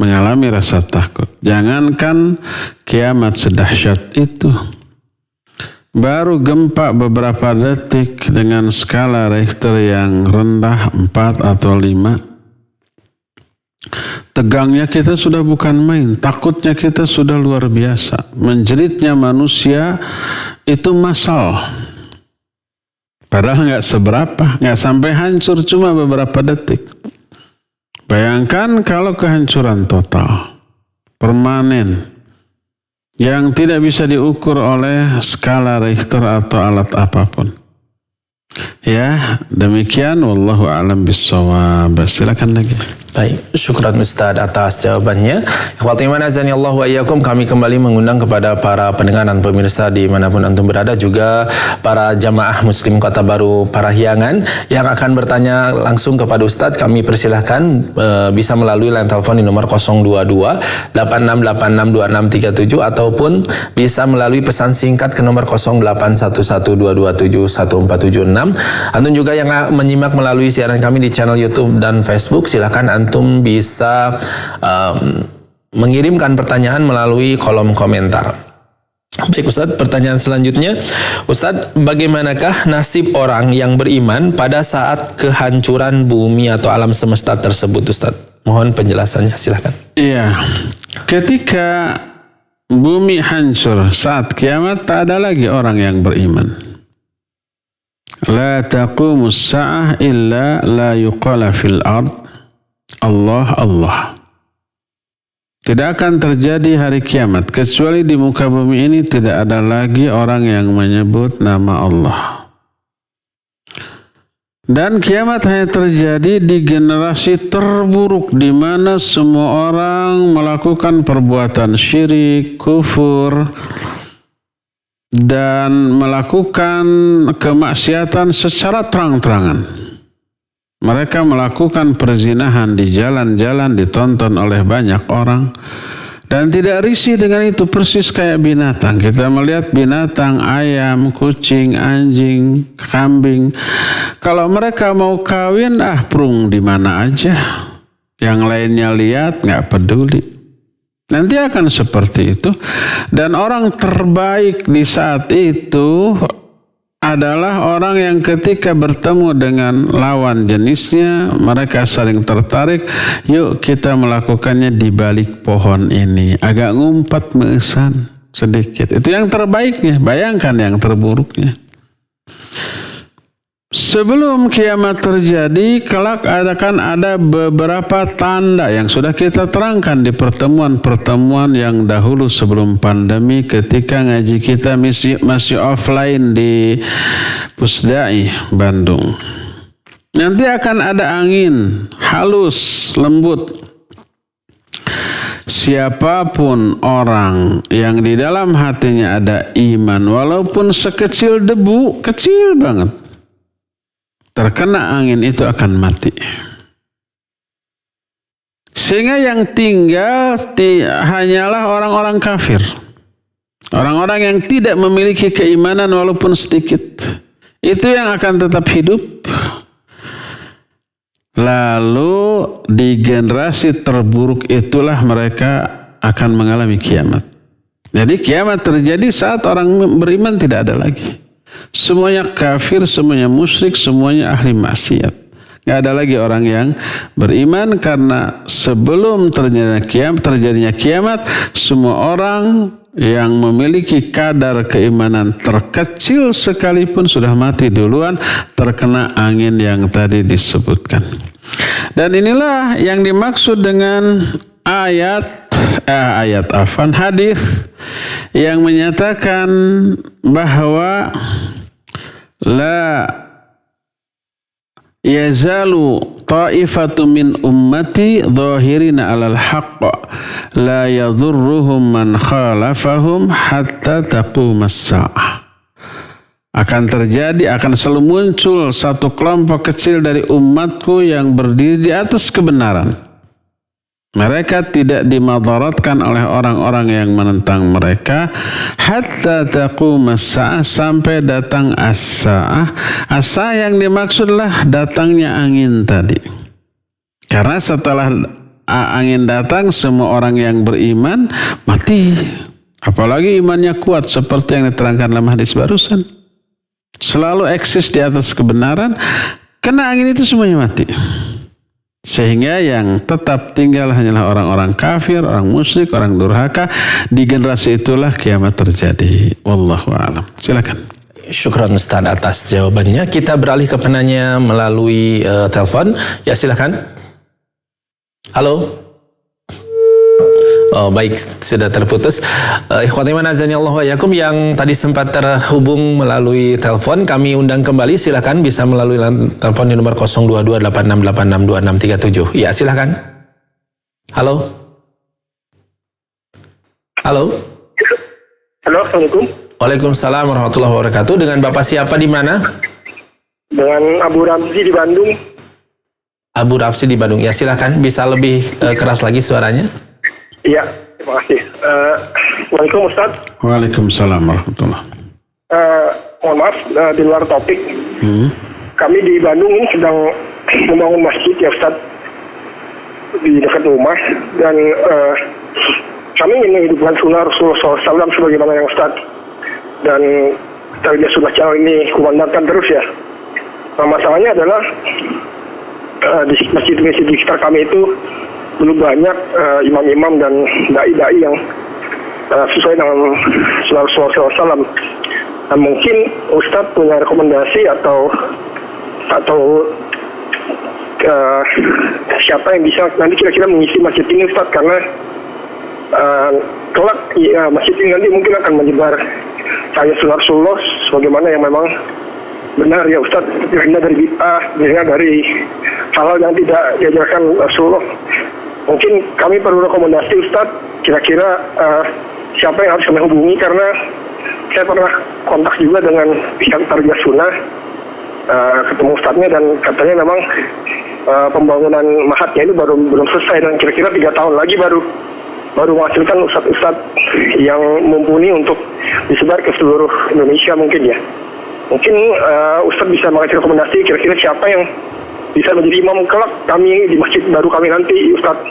Mengalami rasa takut. Jangankan kiamat sedahsyat itu. Baru gempa beberapa detik dengan skala Richter yang rendah 4 atau 5. Tegangnya kita sudah bukan main. Takutnya kita sudah luar biasa. Menjeritnya manusia itu massal. Padahal nggak seberapa. Nggak sampai hancur, cuma beberapa detik. Bayangkan kalau kehancuran total, permanen, yang tidak bisa diukur oleh skala Richter atau alat apapun. Ya, demikian. Wallahu a'lam bishawab. Silakan lagi. Baik, syukran Ustaz atas jawabannya. Ikhwati iman azani Allah wa iyyakum, kami kembali mengundang kepada para pendengar dan pemirsa dimanapun antum berada, juga para jamaah muslim Kota Baru Parahyangan yang akan bertanya langsung kepada Ustaz. Kami persilahkan bisa melalui line telepon di nomor 022 86862637 ataupun bisa melalui pesan singkat ke nomor 081122714776. Antum juga yang menyimak melalui siaran kami di channel YouTube dan Facebook, silakan antum bisa mengirimkan pertanyaan melalui kolom komentar. Baik Ustadz, pertanyaan selanjutnya, Ustadz, bagaimanakah nasib orang yang beriman pada saat kehancuran bumi atau alam semesta tersebut, Ustadz? Mohon penjelasannya, silahkan. Iya, ketika bumi hancur saat kiamat, tak ada lagi orang yang beriman. La taqumus sa'ah illa la yuqala fil ard Allah, Allah. Tidak akan terjadi hari kiamat kecuali di muka bumi ini tidak ada lagi orang yang menyebut nama Allah. Dan kiamat hanya terjadi di generasi terburuk di mana semua orang melakukan perbuatan syirik, kufur, dan melakukan kemaksiatan secara terang-terangan. Mereka melakukan perzinahan di jalan-jalan, ditonton oleh banyak orang, dan tidak risih dengan itu, persis kayak binatang. Kita melihat binatang, ayam, kucing, anjing, kambing. Kalau mereka mau kawin, prung di mana aja. Yang lainnya lihat, nggak peduli. Nanti akan seperti itu. Dan orang terbaik di saat itu adalah orang yang ketika bertemu dengan lawan jenisnya, mereka saling tertarik, yuk kita melakukannya di balik pohon ini, agak ngumpat meesan sedikit. Itu yang terbaiknya, bayangkan yang terburuknya. Sebelum kiamat terjadi, kelak akan ada beberapa tanda yang sudah kita terangkan di pertemuan-pertemuan yang dahulu sebelum pandemi, ketika ngaji kita masih offline di Pusdai, Bandung. Nanti akan ada angin halus, lembut. Siapapun orang yang di dalam hatinya ada iman, walaupun sekecil debu, kecil banget, terkena angin itu akan mati. Sehingga yang tinggal hanyalah orang-orang kafir. Orang-orang yang tidak memiliki keimanan walaupun sedikit. Itu yang akan tetap hidup. Lalu di generasi terburuk itulah mereka akan mengalami kiamat. Jadi kiamat terjadi saat orang beriman tidak ada lagi. Semuanya kafir, semuanya musyrik, semuanya ahli maksiat. Gak ada lagi orang yang beriman, karena sebelum terjadinya kiamat, semua orang yang memiliki kadar keimanan terkecil sekalipun sudah mati duluan, terkena angin yang tadi disebutkan. Dan inilah yang dimaksud dengan hadis yang menyatakan bahwa la yazalu ta'ifatu min ummati dhahirina 'alal haqq la yadhurruhum man khalafahum hatta taqumas sa'ah. Akan selalu muncul satu kelompok kecil dari umatku yang berdiri di atas kebenaran. Mereka tidak dimadaratkan oleh orang-orang yang menentang mereka hatta taqumas sa'ah, sampai datang as-sa'ah. As-sa'ah yang dimaksudlah datangnya angin tadi. Karena setelah angin datang, semua orang yang beriman mati. Apalagi imannya kuat seperti yang diterangkan dalam hadis barusan. Selalu eksis di atas kebenaran, kena angin itu semuanya mati. Sehingga yang tetap tinggal hanyalah orang-orang kafir, orang musyrik, orang durhaka. Di generasi itulah kiamat terjadi. Wallahu a'lam. Silakan. Syukran Ustaz atas jawabannya. Kita beralih ke penanya melalui telepon. Ya silakan. Halo. Oh baik, sudah terputus. Ikhwati man azani Allah wa yakum yang tadi sempat terhubung melalui telepon, kami undang kembali. Silakan bisa melalui telepon di nomor 022868662637. Ya silakan. Halo. Halo. Halo, Assalamualaikum. Waalaikumsalam warahmatullahi wabarakatuh. Dengan Bapak siapa di mana? Dengan Abu Ramzi di Bandung. Abu Rafsi di Bandung. Ya silakan, bisa lebih keras lagi suaranya. Iya, terima kasih. Waalaikumsalam Ustaz. Waalaikumsalam warahmatullahi. Mohon maaf, di luar topik. Kami di Bandung ini sedang membangun masjid ya Ustaz, di dekat rumah. Dan kami ingin menghidupkan sunnah Rasulullah SAW sebagaimana yang Ustaz dan Tarbiyah Sunnah Channel ini kumandangkan terus ya. Nah, masalahnya adalah di masjid-masjid di sekitar kami itu belum banyak imam-imam dan dai-dai yang sesuai dengan sunnah Rasulullah SAW. Nah, mungkin Ustadz punya rekomendasi atau siapa yang bisa nanti kira-kira mengisi masjid ini Ustadz, karena kelak masjid ini nanti mungkin akan menyebar saya sunnah Rasulullah sebagaimana yang memang benar ya Ustadz, tidak dari bid'ah, tidak dari hal yang tidak diajarkan Rasulullah. Mungkin kami perlu rekomendasi Ustadz, kira-kira siapa yang harus kami hubungi, karena saya pernah kontak juga dengan pihak Tarbiyah Sunnah, ketemu Ustadznya dan katanya memang pembangunan mahatnya itu belum selesai dan kira-kira 3 tahun lagi baru menghasilkan ustadz-ustadz yang mumpuni untuk disebar ke seluruh Indonesia mungkin ya. Mungkin Ustadz bisa mengasih rekomendasi kira-kira siapa yang bisa menjadi imam kelak kami di masjid baru kami nanti Ustadz.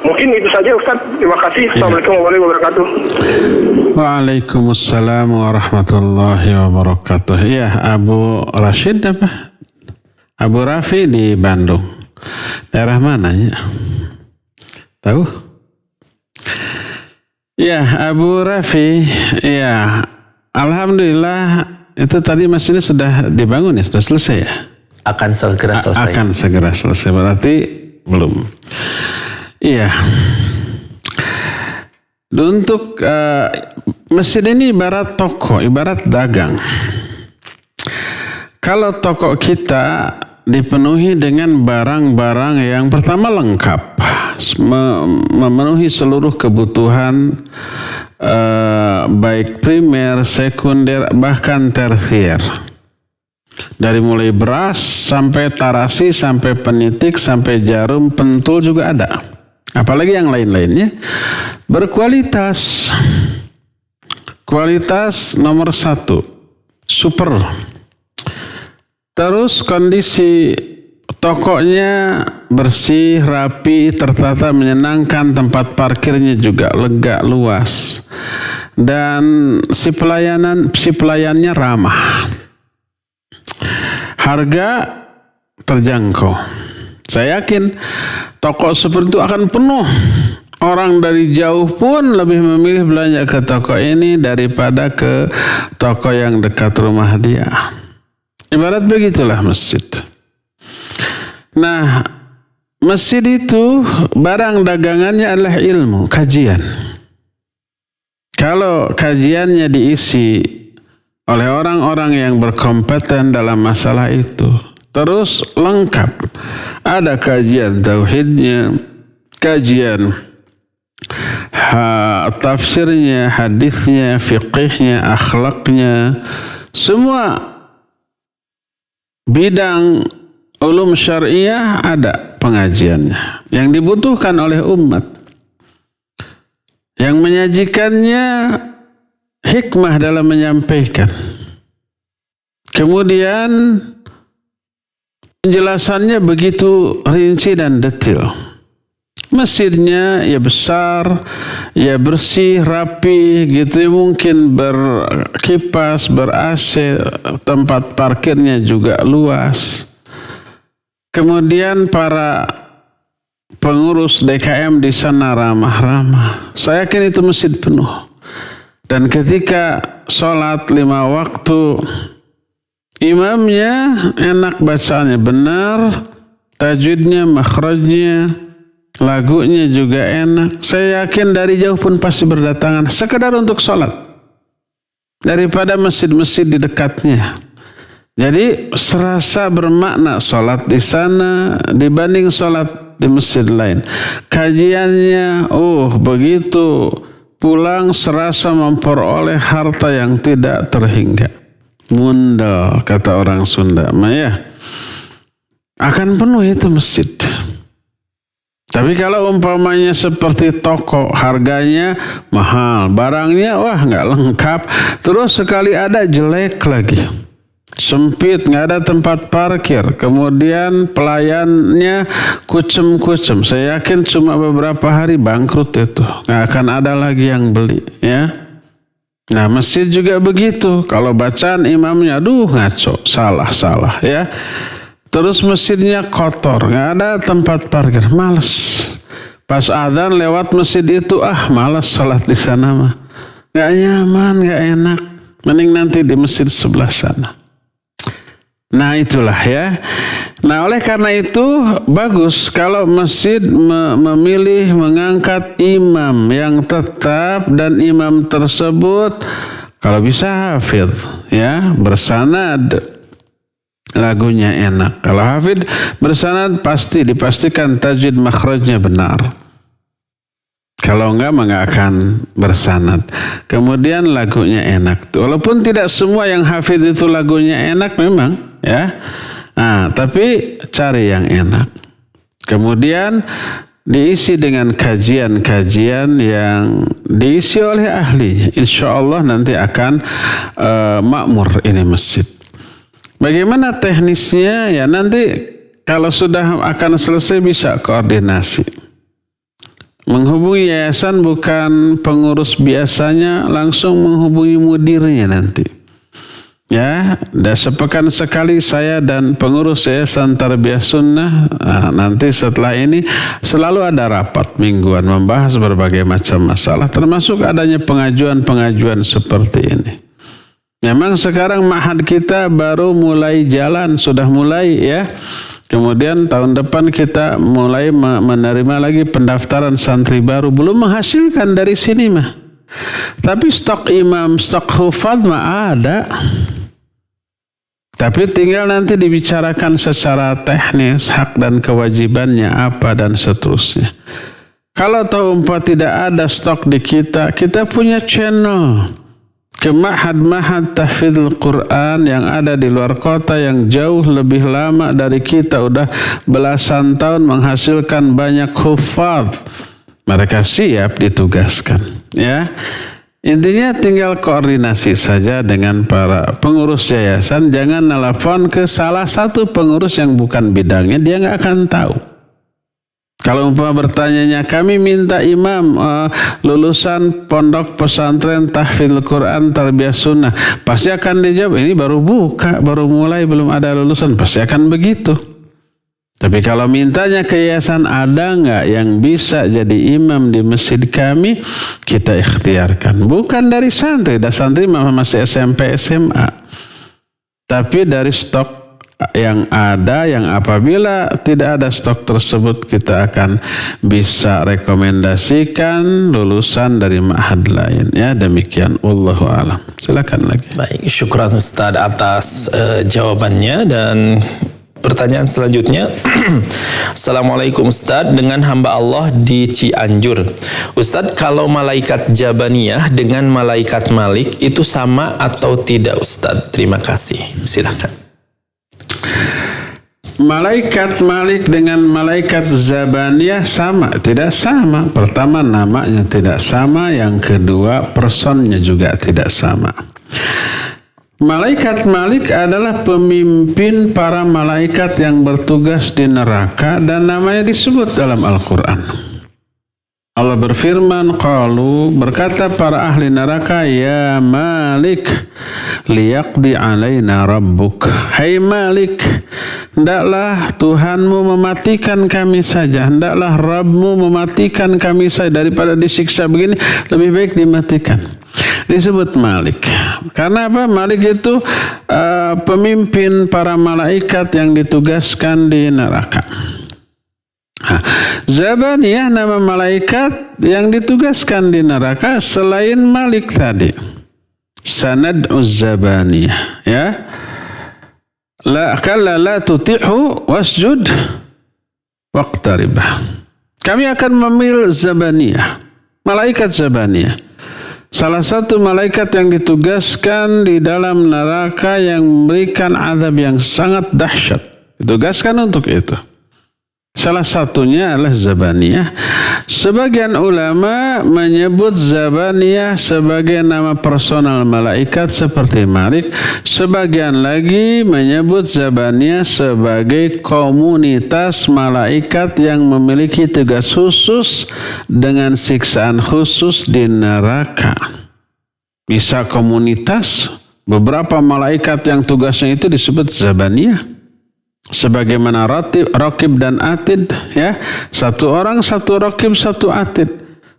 Mungkin itu saja Ustadz. Terima kasih. Assalamualaikum warahmatullahi wabarakatuh. Waalaikumsalam warahmatullahi wabarakatuh. Ya, Abu Rashid apa? Abu Rafi di Bandung. Daerah mana ya? Tahu? Ya, Abu Rafi. Ya, alhamdulillah itu tadi masjidnya sudah dibangun ya, sudah selesai ya? Akan segera selesai. Akan segera selesai, berarti belum. Iya. Untuk masjid ini ibarat toko, ibarat dagang. Kalau toko kita dipenuhi dengan barang-barang yang pertama lengkap, memenuhi seluruh kebutuhan baik primer, sekunder, bahkan tersier. Dari mulai beras sampai tarasi, sampai penitik, sampai jarum, pentul juga ada. Apalagi yang lain-lainnya berkualitas. Kualitas nomor 1, super. Terus kondisi tokonya bersih, rapi, tertata, menyenangkan, tempat parkirnya juga lega, luas. Dan si pelayannya ramah. Harga terjangkau. Saya yakin toko seperti itu akan penuh. Orang dari jauh pun lebih memilih belanja ke toko ini daripada ke toko yang dekat rumah dia. Ibarat begitulah masjid. Nah, masjid itu barang dagangannya adalah ilmu, kajian. Kalau kajiannya diisi oleh orang-orang yang berkompeten dalam masalah itu, terus lengkap, ada kajian tauhidnya, kajian tafsirnya, hadisnya, fiqihnya, akhlaknya, semua bidang ulum syariah ada pengajiannya yang dibutuhkan oleh umat. Yang menyajikannya hikmah dalam menyampaikan. Kemudian penjelasannya begitu rinci dan detail. Masjidnya ya besar, ya bersih, rapi gitu, mungkin berkipas, ber-AC, tempat parkirnya juga luas. Kemudian para pengurus DKM di sana ramah-ramah. Saya yakin itu masjid penuh. Dan ketika sholat 5 waktu, imamnya enak bacaannya, benar, tajwidnya, makhrajnya, lagunya juga enak. Saya yakin dari jauh pun pasti berdatangan sekedar untuk sholat daripada masjid-masjid di dekatnya. Jadi serasa bermakna sholat di sana dibanding sholat di masjid lain. Kajiannya, begitu pulang serasa memperoleh harta yang tidak terhingga. Mundal kata orang Sunda, Maya akan penuh itu masjid. Tapi kalau umpamanya seperti toko, harganya mahal, barangnya nggak lengkap, terus sekali ada jelek lagi, sempit, nggak ada tempat parkir, kemudian pelayannya kucem-kucem, saya yakin cuma beberapa hari bangkrut itu, nggak akan ada lagi yang beli, ya. Nah, masjid juga begitu. Kalau bacaan imamnya, ngaco, salah, ya. Terus masjidnya kotor, nggak ada tempat parkir, males. Pas adzan lewat masjid itu, males sholat di sana mah, nggak nyaman, nggak enak. Mending nanti di masjid sebelah sana. Nah itulah ya. Nah oleh karena itu bagus kalau masjid memilih mengangkat imam yang tetap dan imam tersebut kalau bisa hafidz, ya, bersanad. Lagunya enak. Kalau hafid bersanad pasti dipastikan tajwid makhrajnya benar. Kalau enggak nggak akan bersanad. Kemudian lagunya enak. Walaupun tidak semua yang hafid itu lagunya enak memang, ya. Nah, tapi cari yang enak. Kemudian diisi dengan kajian-kajian yang diisi oleh ahlinya. Insya Allah nanti akan makmur ini masjid. Bagaimana teknisnya? Ya nanti kalau sudah akan selesai bisa koordinasi. Menghubungi yayasan bukan pengurus biasanya, langsung menghubungi mudirnya nanti. Ya, sepekan sekali saya dan pengurus yayasan Tarbiyah Sunnah, nanti setelah ini selalu ada rapat mingguan membahas berbagai macam masalah, termasuk adanya pengajuan-pengajuan seperti ini. Memang sekarang ma'had kita baru mulai jalan, sudah mulai ya. Kemudian tahun depan kita mulai menerima lagi pendaftaran santri baru. Belum menghasilkan dari sini mah. Tapi stok imam, stok hufadz mah ada. Tapi tinggal nanti dibicarakan secara teknis, hak dan kewajibannya apa dan seterusnya. Kalau tahu tidak ada stok di kita, kita punya channel ke ma'had-ma'had tahfidzul Quran yang ada di luar kota yang jauh lebih lama dari kita, udah belasan tahun menghasilkan banyak hufadz. Mereka siap ditugaskan, ya. Intinya tinggal koordinasi saja dengan para pengurus yayasan. Jangan nelpon ke salah satu pengurus yang bukan bidangnya, dia nggak akan tahu. Kalau umpama bertanyanya, kami minta imam lulusan pondok pesantren tahfidzul Quran Tarbiyah Sunnah, pasti akan dijawab, ini baru buka, baru mulai, belum ada lulusan, pasti akan begitu. Tapi kalau mintanya ke yayasan, ada nggak yang bisa jadi imam di masjid kami, kita ikhtiarkan. Bukan dari santri, santri masih SMP SMA, tapi dari stok yang ada, yang apabila tidak ada stok tersebut kita akan bisa rekomendasikan lulusan dari ma'had lain, ya. Demikian, wallahu a'lam. Silakan lagi. Baik, syukran Ustaz atas jawabannya. Dan pertanyaan selanjutnya, Assalamualaikum Ustaz, dengan hamba Allah di Cianjur. Ustaz, kalau malaikat Jabaniyah dengan malaikat Malik itu sama atau tidak Ustaz? Terima kasih. Silakan. Malaikat Malik dengan malaikat Zabaniyah sama? Tidak sama. Pertama, namanya tidak sama. Yang kedua, personnya juga tidak sama. Malaikat Malik adalah pemimpin para malaikat yang bertugas di neraka dan namanya disebut dalam Al-Quran. Allah berfirman, qalu, berkata para ahli neraka, ya Malik liyaqdi alaina rabbuk. Hai Malik, hendaklah Tuhanmu mematikan kami saja, hendaklah Rabbmu mematikan kami saja, daripada disiksa begini lebih baik dimatikan. Disebut Malik karena apa? Malik itu pemimpin para malaikat yang ditugaskan di neraka. Zabaniyah nama malaikat yang ditugaskan di neraka selain Malik tadi. Sanad'uz zabaniyah, ya. La kalla la tuti'hu wasjud waqtarib. Kami akan memilih zabaniyah, malaikat zabaniyah. Salah satu malaikat yang ditugaskan di dalam neraka yang memberikan azab yang sangat dahsyat. Ditugaskan untuk itu. Salah satunya adalah zabaniyah. Sebagian ulama menyebut zabaniyah sebagai nama personal malaikat seperti Malik. Sebagian lagi menyebut zabaniyah sebagai komunitas malaikat yang memiliki tugas khusus dengan siksaan khusus di neraka. Bisa komunitas, beberapa malaikat yang tugasnya itu disebut zabaniyah. Sebagaimana Raqib dan Atid, ya, satu orang satu Raqib satu Atid.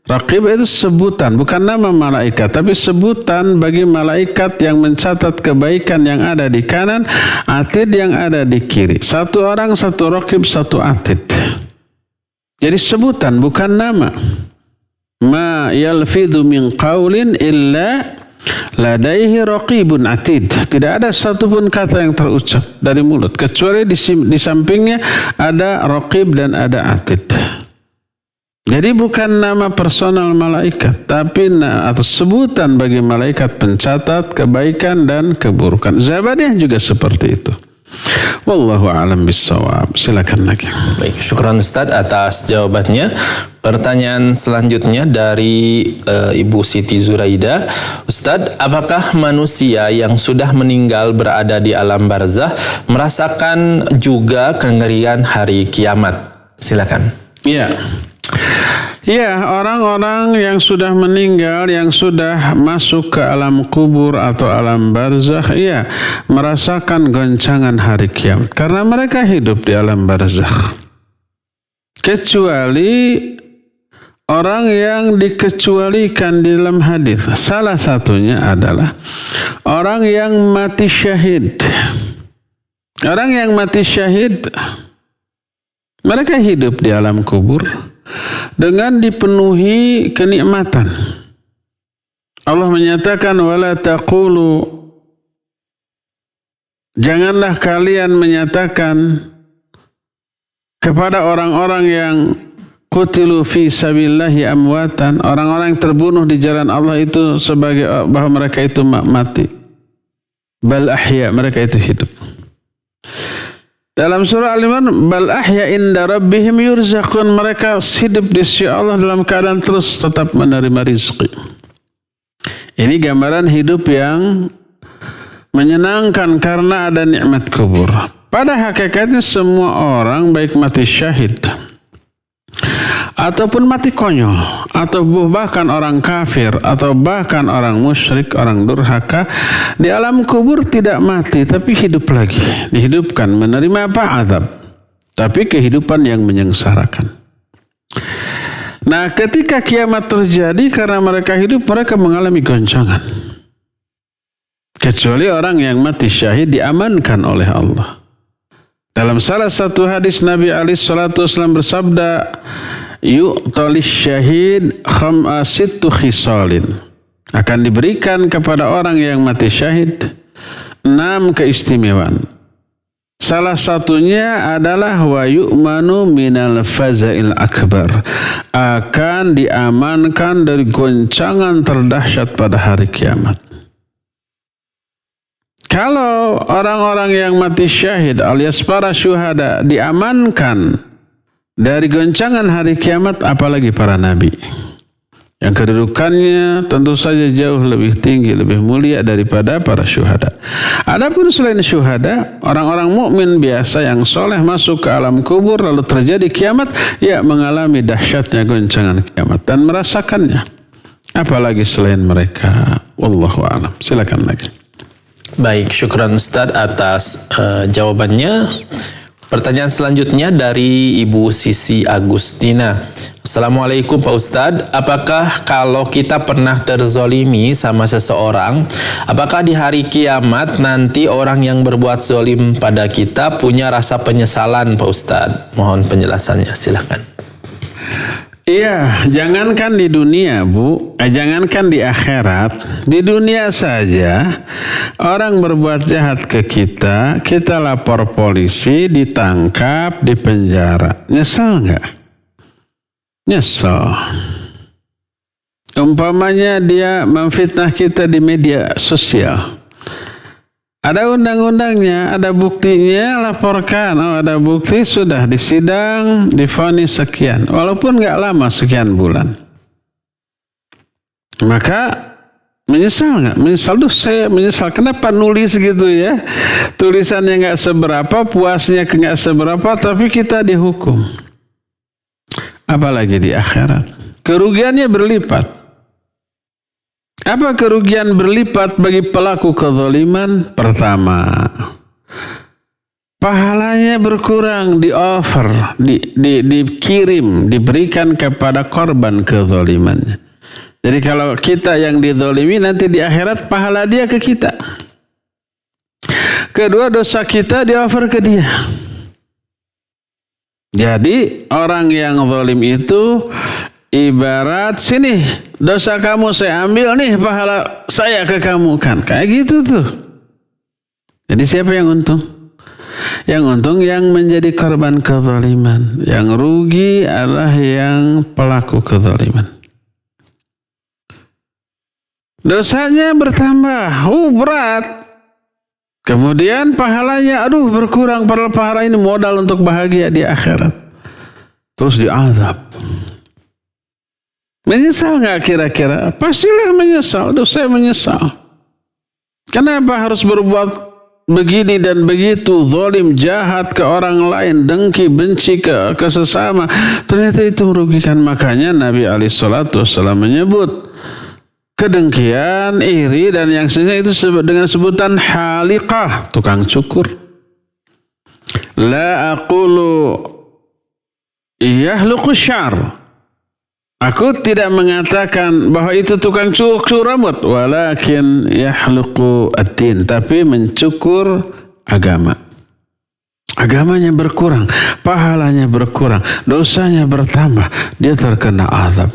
Raqib itu sebutan, bukan nama malaikat, tapi sebutan bagi malaikat yang mencatat kebaikan yang ada di kanan, Atid yang ada di kiri. Satu orang satu Raqib satu Atid. Jadi sebutan, bukan nama. Ma yalfidhu min qawlin illa ladaihi raqibun atid. Tidak ada satupun kata yang terucap dari mulut kecuali di sampingnya ada raqib dan ada atid. Jadi bukan nama personal malaikat, tapi atau sebutan bagi malaikat pencatat kebaikan dan keburukan. Zabaniyah juga seperti itu. Wallahu a'lam bissawab. Silakan lagi. Baik, syukran Ustaz atas jawabannya. Pertanyaan selanjutnya dari Ibu Siti Zuraida. Ustaz, apakah manusia yang sudah meninggal berada di alam barzah merasakan juga kengerian hari kiamat? Silakan. Iya. Ya, orang-orang yang sudah meninggal, yang sudah masuk ke alam kubur atau alam barzakh, ya, merasakan goncangan hari kiamat. Karena mereka hidup di alam barzakh. Kecuali orang yang dikecualikan di dalam hadis. Salah satunya adalah orang yang mati syahid. Orang yang mati syahid, mereka hidup di alam kubur dengan dipenuhi kenikmatan. Allah menyatakan wala taqulu, janganlah kalian menyatakan kepada orang-orang yang qutilu fi sabilillahi amwatan, orang-orang yang terbunuh di jalan Allah itu sebagai bahwa mereka itu mati. Bal ahya, mereka itu hidup. Dalam surah Al-Imran, bal ahya inda rabbihim yurzaqun, mereka hidup di sisi Allah dalam keadaan terus tetap menerima rizki. Ini gambaran hidup yang menyenangkan karena ada nikmat kubur. Pada hakikatnya semua orang baik mati syahid ataupun mati konyol, atau bahkan orang kafir, atau bahkan orang musyrik, orang durhaka, di alam kubur tidak mati tapi hidup lagi, dihidupkan, menerima apa? Azab, tapi kehidupan yang menyengsarakan. Nah, ketika kiamat terjadi, karena mereka hidup, mereka mengalami goncangan. Kecuali orang yang mati syahid diamankan oleh Allah. Dalam salah satu hadis Nabi SAW bersabda, yu'talis syahid kham'asittu khisalin, akan diberikan kepada orang yang mati syahid 6 keistimewaan. Salah satunya adalah wa yu'manu minal faza'il akbar, akan diamankan dari goncangan terdahsyat pada hari kiamat. Kalau orang-orang yang mati syahid alias para syuhada diamankan dari goncangan hari kiamat, apalagi para nabi yang kedudukannya tentu saja jauh lebih tinggi, lebih mulia daripada para syuhada. Adapun selain syuhada, orang-orang mukmin biasa yang soleh masuk ke alam kubur lalu terjadi kiamat, ya mengalami dahsyatnya goncangan kiamat dan merasakannya. Apalagi selain mereka. Wallahu a'lam. Silakan lagi. Baik, syukran Ustaz atas jawabannya. Pertanyaan selanjutnya dari Ibu Sisi Agustina. Assalamualaikum Pak Ustadz, apakah kalau kita pernah terzolimi sama seseorang, apakah di hari kiamat nanti orang yang berbuat zolim pada kita punya rasa penyesalan Pak Ustadz? Mohon penjelasannya, silakan. Iya, jangankan di dunia, Bu, jangankan di akhirat, di dunia saja orang berbuat jahat ke kita, kita lapor polisi, ditangkap, dipenjara. Nyesel nggak? Nyesel. Umpamanya dia memfitnah kita di media sosial. Ada undang-undangnya, ada buktinya, laporkan. Oh, ada bukti, sudah disidang, divonis sekian. Walaupun nggak lama, sekian bulan. Maka menyesal nggak? Menyesal tuh saya menyesal. Kenapa nulis gitu ya? Tulisannya nggak seberapa, puasnya nggak seberapa, tapi kita dihukum. Apalagi di akhirat. Kerugiannya berlipat. Apa kerugian berlipat bagi pelaku kezaliman? Pertama, pahalanya berkurang, di-offer, dikirim, diberikan kepada korban kezalimannya. Jadi kalau kita yang dizalimi, nanti di akhirat pahala dia ke kita. Kedua, dosa kita di-offer ke dia. Jadi orang yang zalim itu ibarat sini dosa kamu saya ambil nih, pahala saya ke kamu, kan kayak gitu tuh. Jadi siapa yang untung? Yang untung yang menjadi korban kezaliman. Yang rugi adalah yang pelaku kezaliman. Dosanya bertambah, berat. Kemudian pahalanya berkurang, padahal pahala ini modal untuk bahagia di akhirat. Terus diazab. Menyesal nggak kira-kira? Pastilah menyesal. Itu saya menyesal. Kenapa harus berbuat begini dan begitu? Zalim, jahat ke orang lain, dengki, benci ke sesama. Ternyata itu merugikan. Makanya Nabi SAW menyebut kedengkian, iri dan yang sejenis itu dengan sebutan haliqah, tukang cukur. La aqulu yahluqu syar. Aku tidak mengatakan bahwa itu tukang cukur rambut, walakin yahluqu ad-din, tapi mencukur agama. Agamanya berkurang, pahalanya berkurang, dosanya bertambah, dia terkena azab.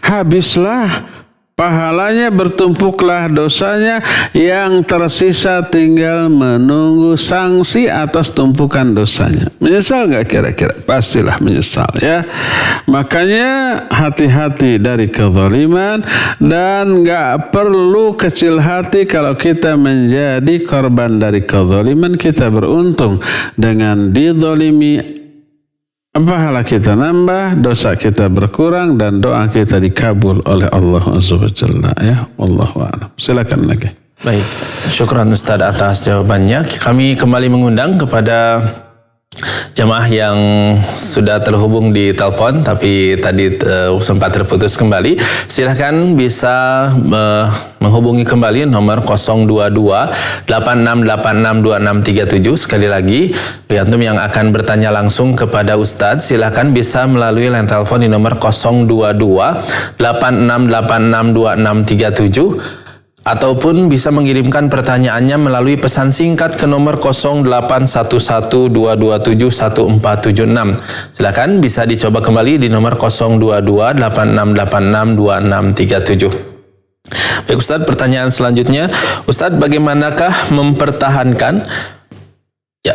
Habislah pahalanya, bertumpuklah dosanya, yang tersisa tinggal menunggu sanksi atas tumpukan dosanya. Menyesal nggak kira-kira? Pastilah menyesal ya. Makanya hati-hati dari kezaliman dan nggak perlu kecil hati kalau kita menjadi korban dari kezaliman. Kita beruntung dengan dizalimi. Pahala kita nambah, dosa kita berkurang, dan doa kita dikabul oleh Allah Subhanahu wa Ta'ala ya. Wallahu a'lam. Silakan lagi. Baik, syukran Ustaz atas jawabannya. Kami kembali mengundang kepada jamaah yang sudah terhubung di telepon tapi tadi sempat terputus kembali. Silahkan bisa menghubungi kembali nomor 022 86862637. Sekali lagi, antum yang akan bertanya langsung kepada Ustadz, silahkan bisa melalui line telepon di nomor 022 86862637 ataupun bisa mengirimkan pertanyaannya melalui pesan singkat ke nomor 081122714776. Silakan bisa dicoba kembali di nomor 02286862637. Baik Ustadz, pertanyaan selanjutnya, Ustadz, bagaimanakah mempertahankan, ya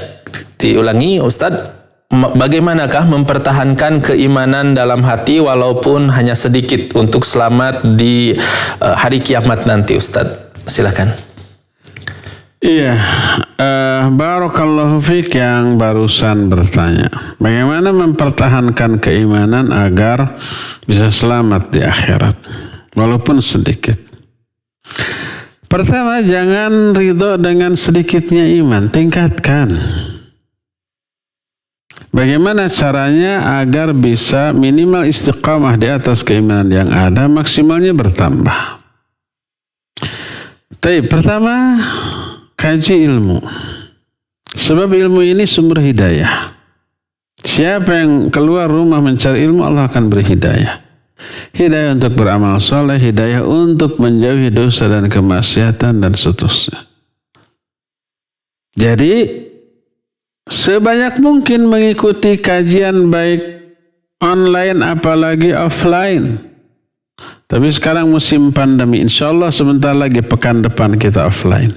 diulangi Ustadz, bagaimanakah mempertahankan keimanan dalam hati walaupun hanya sedikit untuk selamat di hari kiamat nanti, Ustadz? Silakan. Iya, barakallahu fiik yang barusan bertanya. Bagaimana mempertahankan keimanan agar bisa selamat di akhirat walaupun sedikit? Pertama, jangan ridho dengan sedikitnya iman, tingkatkan. Bagaimana caranya agar bisa minimal istiqamah di atas keimanan yang ada, maksimalnya bertambah? Pertama, kaji ilmu. Sebab ilmu ini sumber hidayah. Siapa yang keluar rumah mencari ilmu, Allah akan beri hidayah. Hidayah untuk beramal soleh, hidayah untuk menjauhi dosa dan kemaksiatan dan seterusnya. Jadi sebanyak mungkin mengikuti kajian baik online apalagi offline. Tapi sekarang musim pandemi, insya Allah sebentar lagi pekan depan kita offline.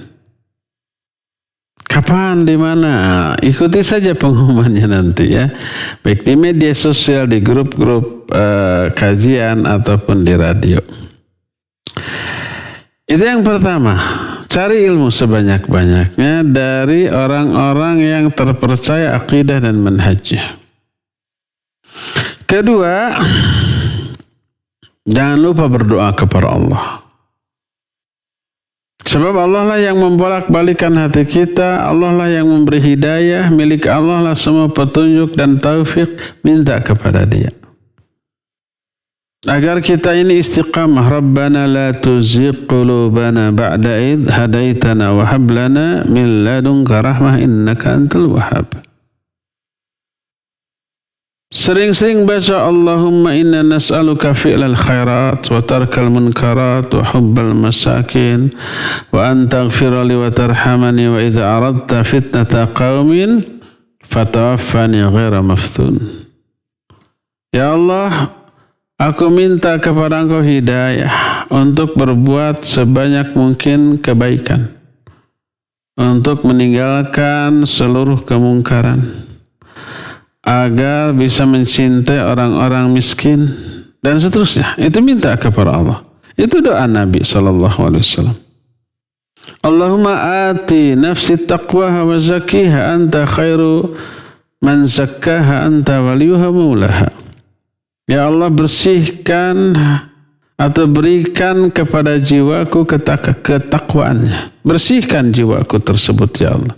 Kapan, di mana? Ikuti saja pengumumannya nanti ya. Baik di media sosial, di grup-grup kajian ataupun di radio. Itu yang pertama. Cari ilmu sebanyak-banyaknya dari orang-orang yang terpercaya akidah dan manhajnya. Kedua, jangan lupa berdoa kepada Allah. Sebab Allah lah yang membolak-balikan hati kita, Allah lah yang memberi hidayah, milik Allah lah semua petunjuk dan taufik, minta kepada Dia. Agar kita ini istiqamah. Rabbana la tuzigh qulubana ba'da idh hadaitana wa hab lana min ladunka rahmah innaka antal wahhab. Sering-sering baca Allahumma inna nas'aluka fi'lal khairat wa tarkal munkarat wa hubbal masakin wa an taghfira li wa tarhamani wa idza aradta fitnata qaumin fatawaffani ghaira maftun. Ya Allah, aku minta kepada Engkau hidayah untuk berbuat sebanyak mungkin kebaikan, untuk meninggalkan seluruh kemungkaran, agar bisa mencintai orang-orang miskin dan seterusnya. Itu minta kepada Allah. Itu doa Nabi SAW. Allahumma ati nafsi taqwaha wa zakiha anta khairu man zakkaha anta waliyuha maulaha. Ya Allah, bersihkan atau berikan kepada jiwaku ketakwaannya. Bersihkan jiwaku tersebut ya Allah.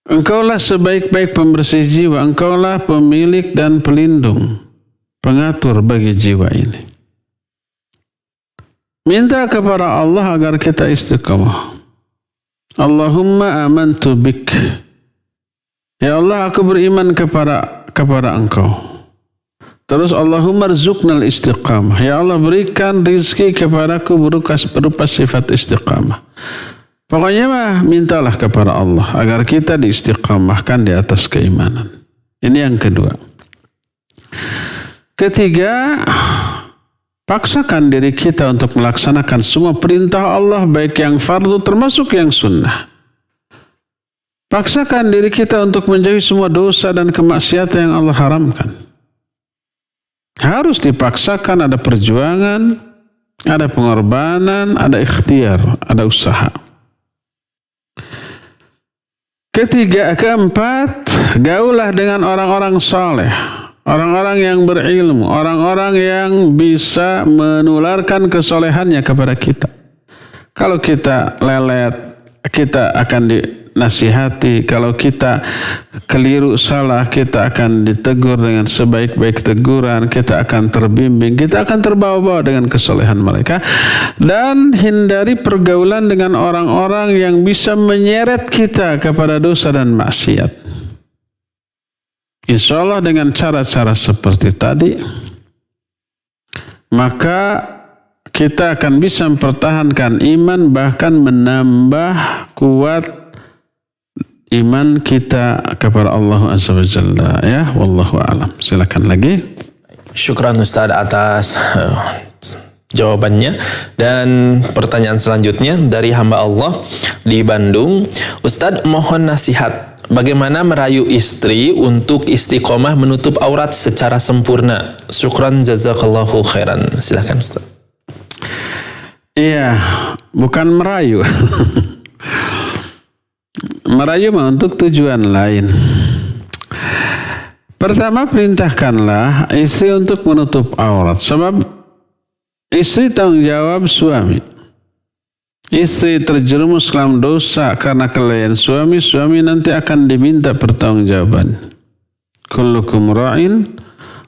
Engkaulah sebaik-baik pembersih jiwa. Engkaulah pemilik dan pelindung, pengatur bagi jiwa ini. Minta kepada Allah agar kita istiqamah. Allahumma amantu bik. Ya Allah, aku beriman kepada Engkau. Terus Allahumma rzuqnal istiqamah. Ya Allah, berikan rizki kepadaku berupa sifat istiqamah. Pokoknya mintalah kepada Allah agar kita diistiqamahkan di atas keimanan. Ini yang kedua. Ketiga, paksakan diri kita untuk melaksanakan semua perintah Allah, baik yang fardu termasuk yang sunnah. Paksakan diri kita untuk menjauhi semua dosa dan kemaksiatan yang Allah haramkan. Harus dipaksakan, ada perjuangan, ada pengorbanan, ada ikhtiar, ada usaha. Keempat, gaulah dengan orang-orang saleh, orang-orang yang berilmu, orang-orang yang bisa menularkan kesolehannya kepada kita. Kalau kita lelet, kita akan dinasihati. Kalau kita keliru salah, kita akan ditegur dengan sebaik-baik teguran. Kita akan terbimbing, kita akan terbawa-bawa dengan kesolehan mereka. Dan hindari pergaulan dengan orang-orang yang bisa menyeret kita kepada dosa dan maksiat. Insya Allah dengan cara-cara seperti tadi, maka kita akan bisa mempertahankan iman, bahkan menambah kuat iman kita kepada Allah Azza wa Jalla. Ya, wallahu a'lam. Silakan lagi. Syukran Ustaz atas jawabannya. Dan pertanyaan selanjutnya dari hamba Allah di Bandung. Ustaz, mohon nasihat. Bagaimana merayu istri untuk istiqomah menutup aurat secara sempurna? Syukran jazakallahu khairan. Silakan Ustaz. Iya, bukan merayu. Merayu untuk tujuan lain. Pertama, perintahkanlah istri untuk menutup aurat. Sebab istri tanggung jawab suami. Istri terjerumus dalam dosa karena kelalaian suami, suami nanti akan diminta pertanggungjawaban. Kullukum ra'in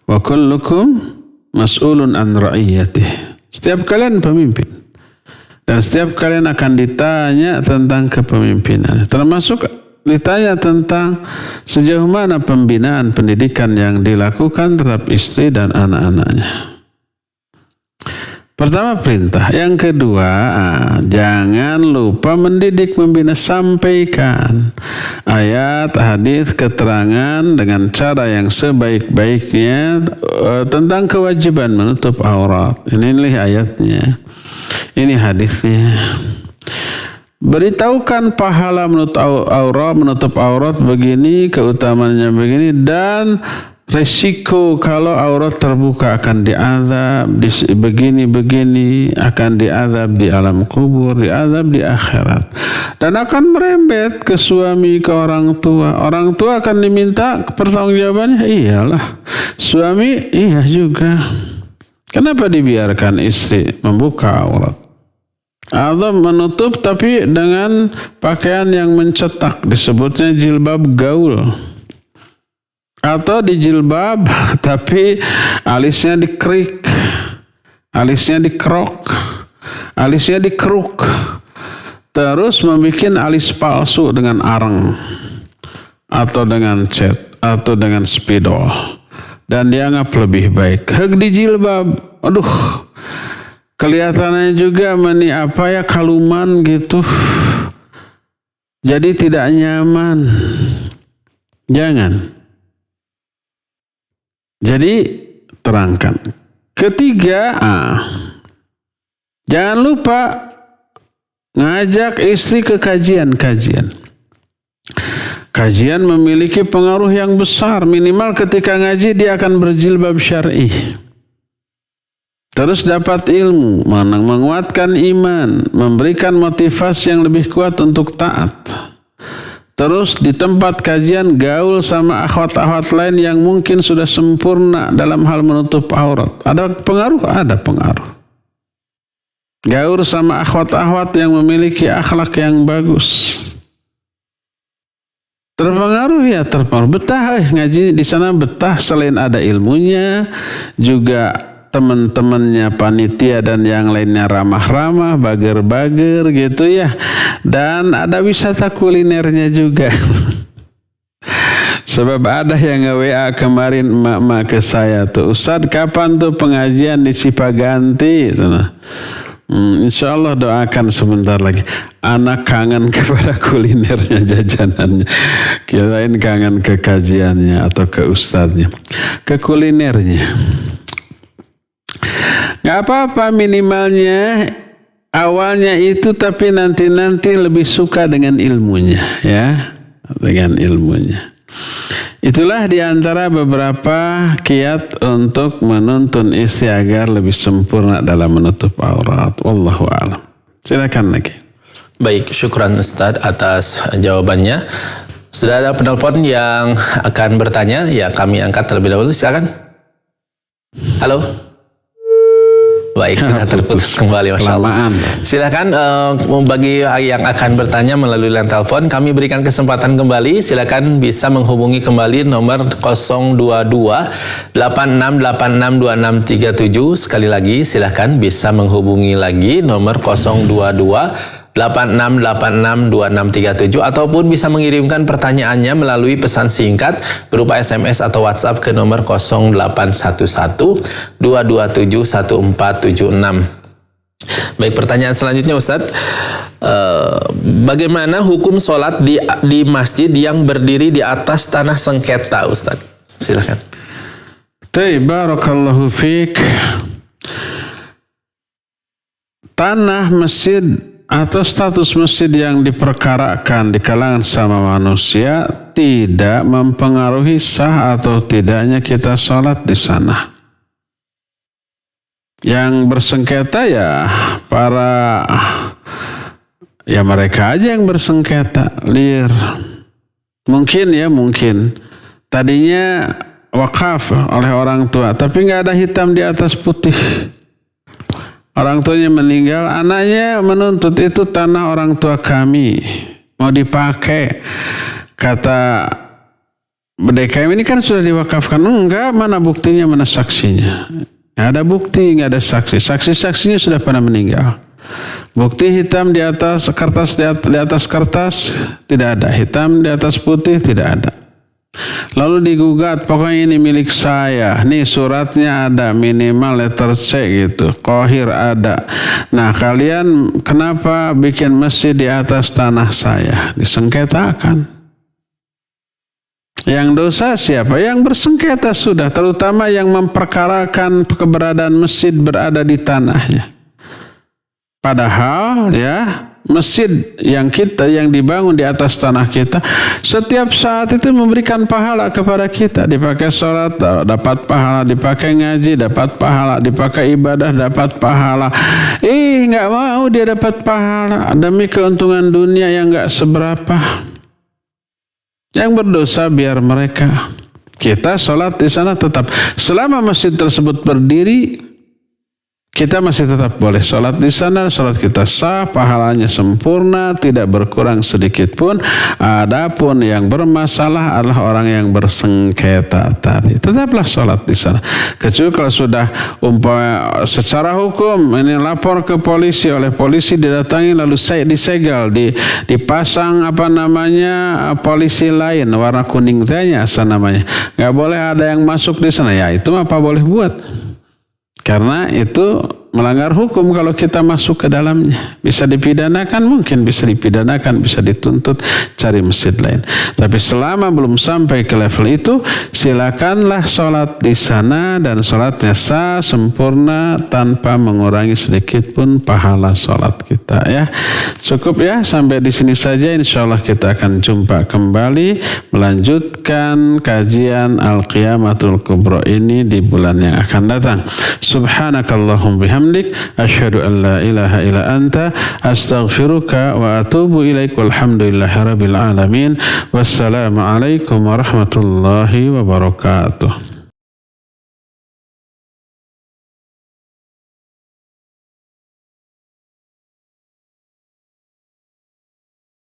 wa kullukum mas'ulun an ra'iyatih. Setiap kalian pemimpin. Dan setiap kalian akan ditanya tentang kepemimpinan. Termasuk ditanya tentang sejauh mana pembinaan pendidikan yang dilakukan terhadap istri dan anak-anaknya. Pertama perintah. Yang kedua, jangan lupa mendidik, membina, sampaikan ayat, hadis, keterangan dengan cara yang sebaik-baiknya tentang kewajiban menutup aurat. Ini ayatnya, ini hadisnya. Beritahukan pahala menutup aurat begini, keutamaannya begini, dan resiko kalau aurat terbuka akan diazab begini akan diazab di alam kubur, diazab di akhirat, dan akan merembet ke suami, ke orang tua. Orang tua akan diminta pertanggungjawabannya, iyalah. Suami iya juga. Kenapa dibiarkan istri membuka aurat atau menutup tapi dengan pakaian yang mencetak, disebutnya jilbab gaul. Atau dijilbab tapi alisnya dikerik, alisnya dikerok, alisnya dikeruk, terus membuat alis palsu dengan arang atau dengan cat atau dengan spidol, dan dianggap lebih baik. Hak dijilbab, aduh, kelihatannya juga kaluman gitu, jadi tidak nyaman. Jangan. Jadi terangkan. Ketiga, jangan lupa ngajak istri ke kajian-kajian. Kajian memiliki pengaruh yang besar. Minimal ketika ngaji dia akan berjilbab syar'i. Terus dapat ilmu, menguatkan iman, memberikan motivasi yang lebih kuat untuk taat. Terus di tempat kajian gaul sama akhwat-akhwat lain yang mungkin sudah sempurna dalam hal menutup aurat. Ada pengaruh? Ada pengaruh. Gaul sama akhwat-akhwat yang memiliki akhlak yang bagus. Terpengaruh ya terpengaruh. Betah ngaji di sana, betah selain ada ilmunya, juga teman-temannya panitia dan yang lainnya ramah-ramah, bager-bager gitu ya. Dan ada wisata kulinernya juga. Sebab ada yang nge-WA kemarin emak-emak ke saya tuh, Ustadz kapan tuh pengajian di Cipaganti? Insya Allah doakan sebentar lagi. Anak kangen kepada kulinernya, jajanannya. Kirain kangen ke kajiannya atau ke ustadznya. Ke kulinernya. Gak apa-apa, minimalnya awalnya itu, tapi nanti lebih suka dengan ilmunya ya, dengan ilmunya. Itulah diantara beberapa kiat untuk menuntun istri agar lebih sempurna dalam menutup aurat. Wallahu a'lam. Silakan lagi. Baik, syukran Ustadz atas jawabannya. Sudah ada penelpon yang akan bertanya, ya kami angkat terlebih dahulu. Silakan. Halo. Baik, sudah terputus kembali, Masya Allah. Silakan bagi yang akan bertanya melalui line telepon, kami berikan kesempatan kembali. Silakan bisa menghubungi kembali nomor 022 86862637. Sekali lagi, silakan bisa menghubungi lagi nomor 022 86862637 ataupun bisa mengirimkan pertanyaannya melalui pesan singkat berupa SMS atau WhatsApp ke nomor 0811-227-1476. Baik, pertanyaan selanjutnya Ustadz, bagaimana hukum sholat di masjid yang berdiri di atas tanah sengketa Ustadz? Silakan. Barakallahu fiik. Tanah masjid atau status masjid yang diperkarakan di kalangan sama manusia tidak mempengaruhi sah atau tidaknya kita sholat di sana. Yang bersengketa ya mereka aja yang bersengketa, liar. Mungkin tadinya wakaf oleh orang tua, tapi nggak ada hitam di atas putih. Orang tuanya meninggal, anaknya menuntut itu tanah orang tua kami, mau dipakai. Kata BDKM, ini kan sudah diwakafkan. Enggak, mana buktinya, mana saksinya? Nggak ada bukti, nggak ada saksi. Saksi-saksinya sudah pada meninggal. Bukti hitam di atas kertas, di atas kertas tidak ada. Hitam di atas putih tidak ada. Lalu digugat, pokoknya ini milik saya. Nih suratnya ada, minimal letter C gitu. Qohir ada. Nah kalian kenapa bikin masjid di atas tanah saya? Disengketakan. Yang dosa siapa? Yang bersengketa sudah. Terutama yang memperkarakan keberadaan masjid berada di tanahnya. Padahal ya, masjid yang dibangun di atas tanah kita setiap saat itu memberikan pahala kepada kita. Dipakai sholat dapat pahala, dipakai ngaji dapat pahala, dipakai ibadah dapat pahala. Nggak mau dia dapat pahala demi keuntungan dunia yang nggak seberapa. Yang berdosa biar mereka. Kita sholat di sana tetap selama masjid tersebut berdiri. Kita masih tetap boleh sholat di sana, sholat kita sah, pahalanya sempurna, tidak berkurang sedikit pun. Adapun yang bermasalah adalah orang yang bersengketa tadi. Tetaplah sholat di sana. Kecuali kalau sudah umpama secara hukum ini lapor ke polisi, oleh polisi didatangi lalu disegel, dipasang polisi lain warna kuning tanya asal namanya. Nggak boleh ada yang masuk di sana. Ya itu apa boleh buat. Karena itu melanggar hukum kalau kita masuk ke dalamnya. Bisa dipidanakan, mungkin bisa dipidanakan, bisa dituntut, cari masjid lain. Tapi selama belum sampai ke level itu, silakanlah sholat di sana dan sholatnya sah, sempurna, tanpa mengurangi sedikit pun pahala sholat kita ya. Cukup ya, sampai di sini saja. Insya Allah kita akan jumpa kembali melanjutkan kajian Al-Qiyamatul Kubra ini di bulan yang akan datang. Subhanakallahumma bihamdik asyhadu an la ilaha illa anta astaghfiruka wa atubu ilaik. Walhamdulillahirabbil alamin. Wassalamu alaikum warahmatullahi wabarakatuh.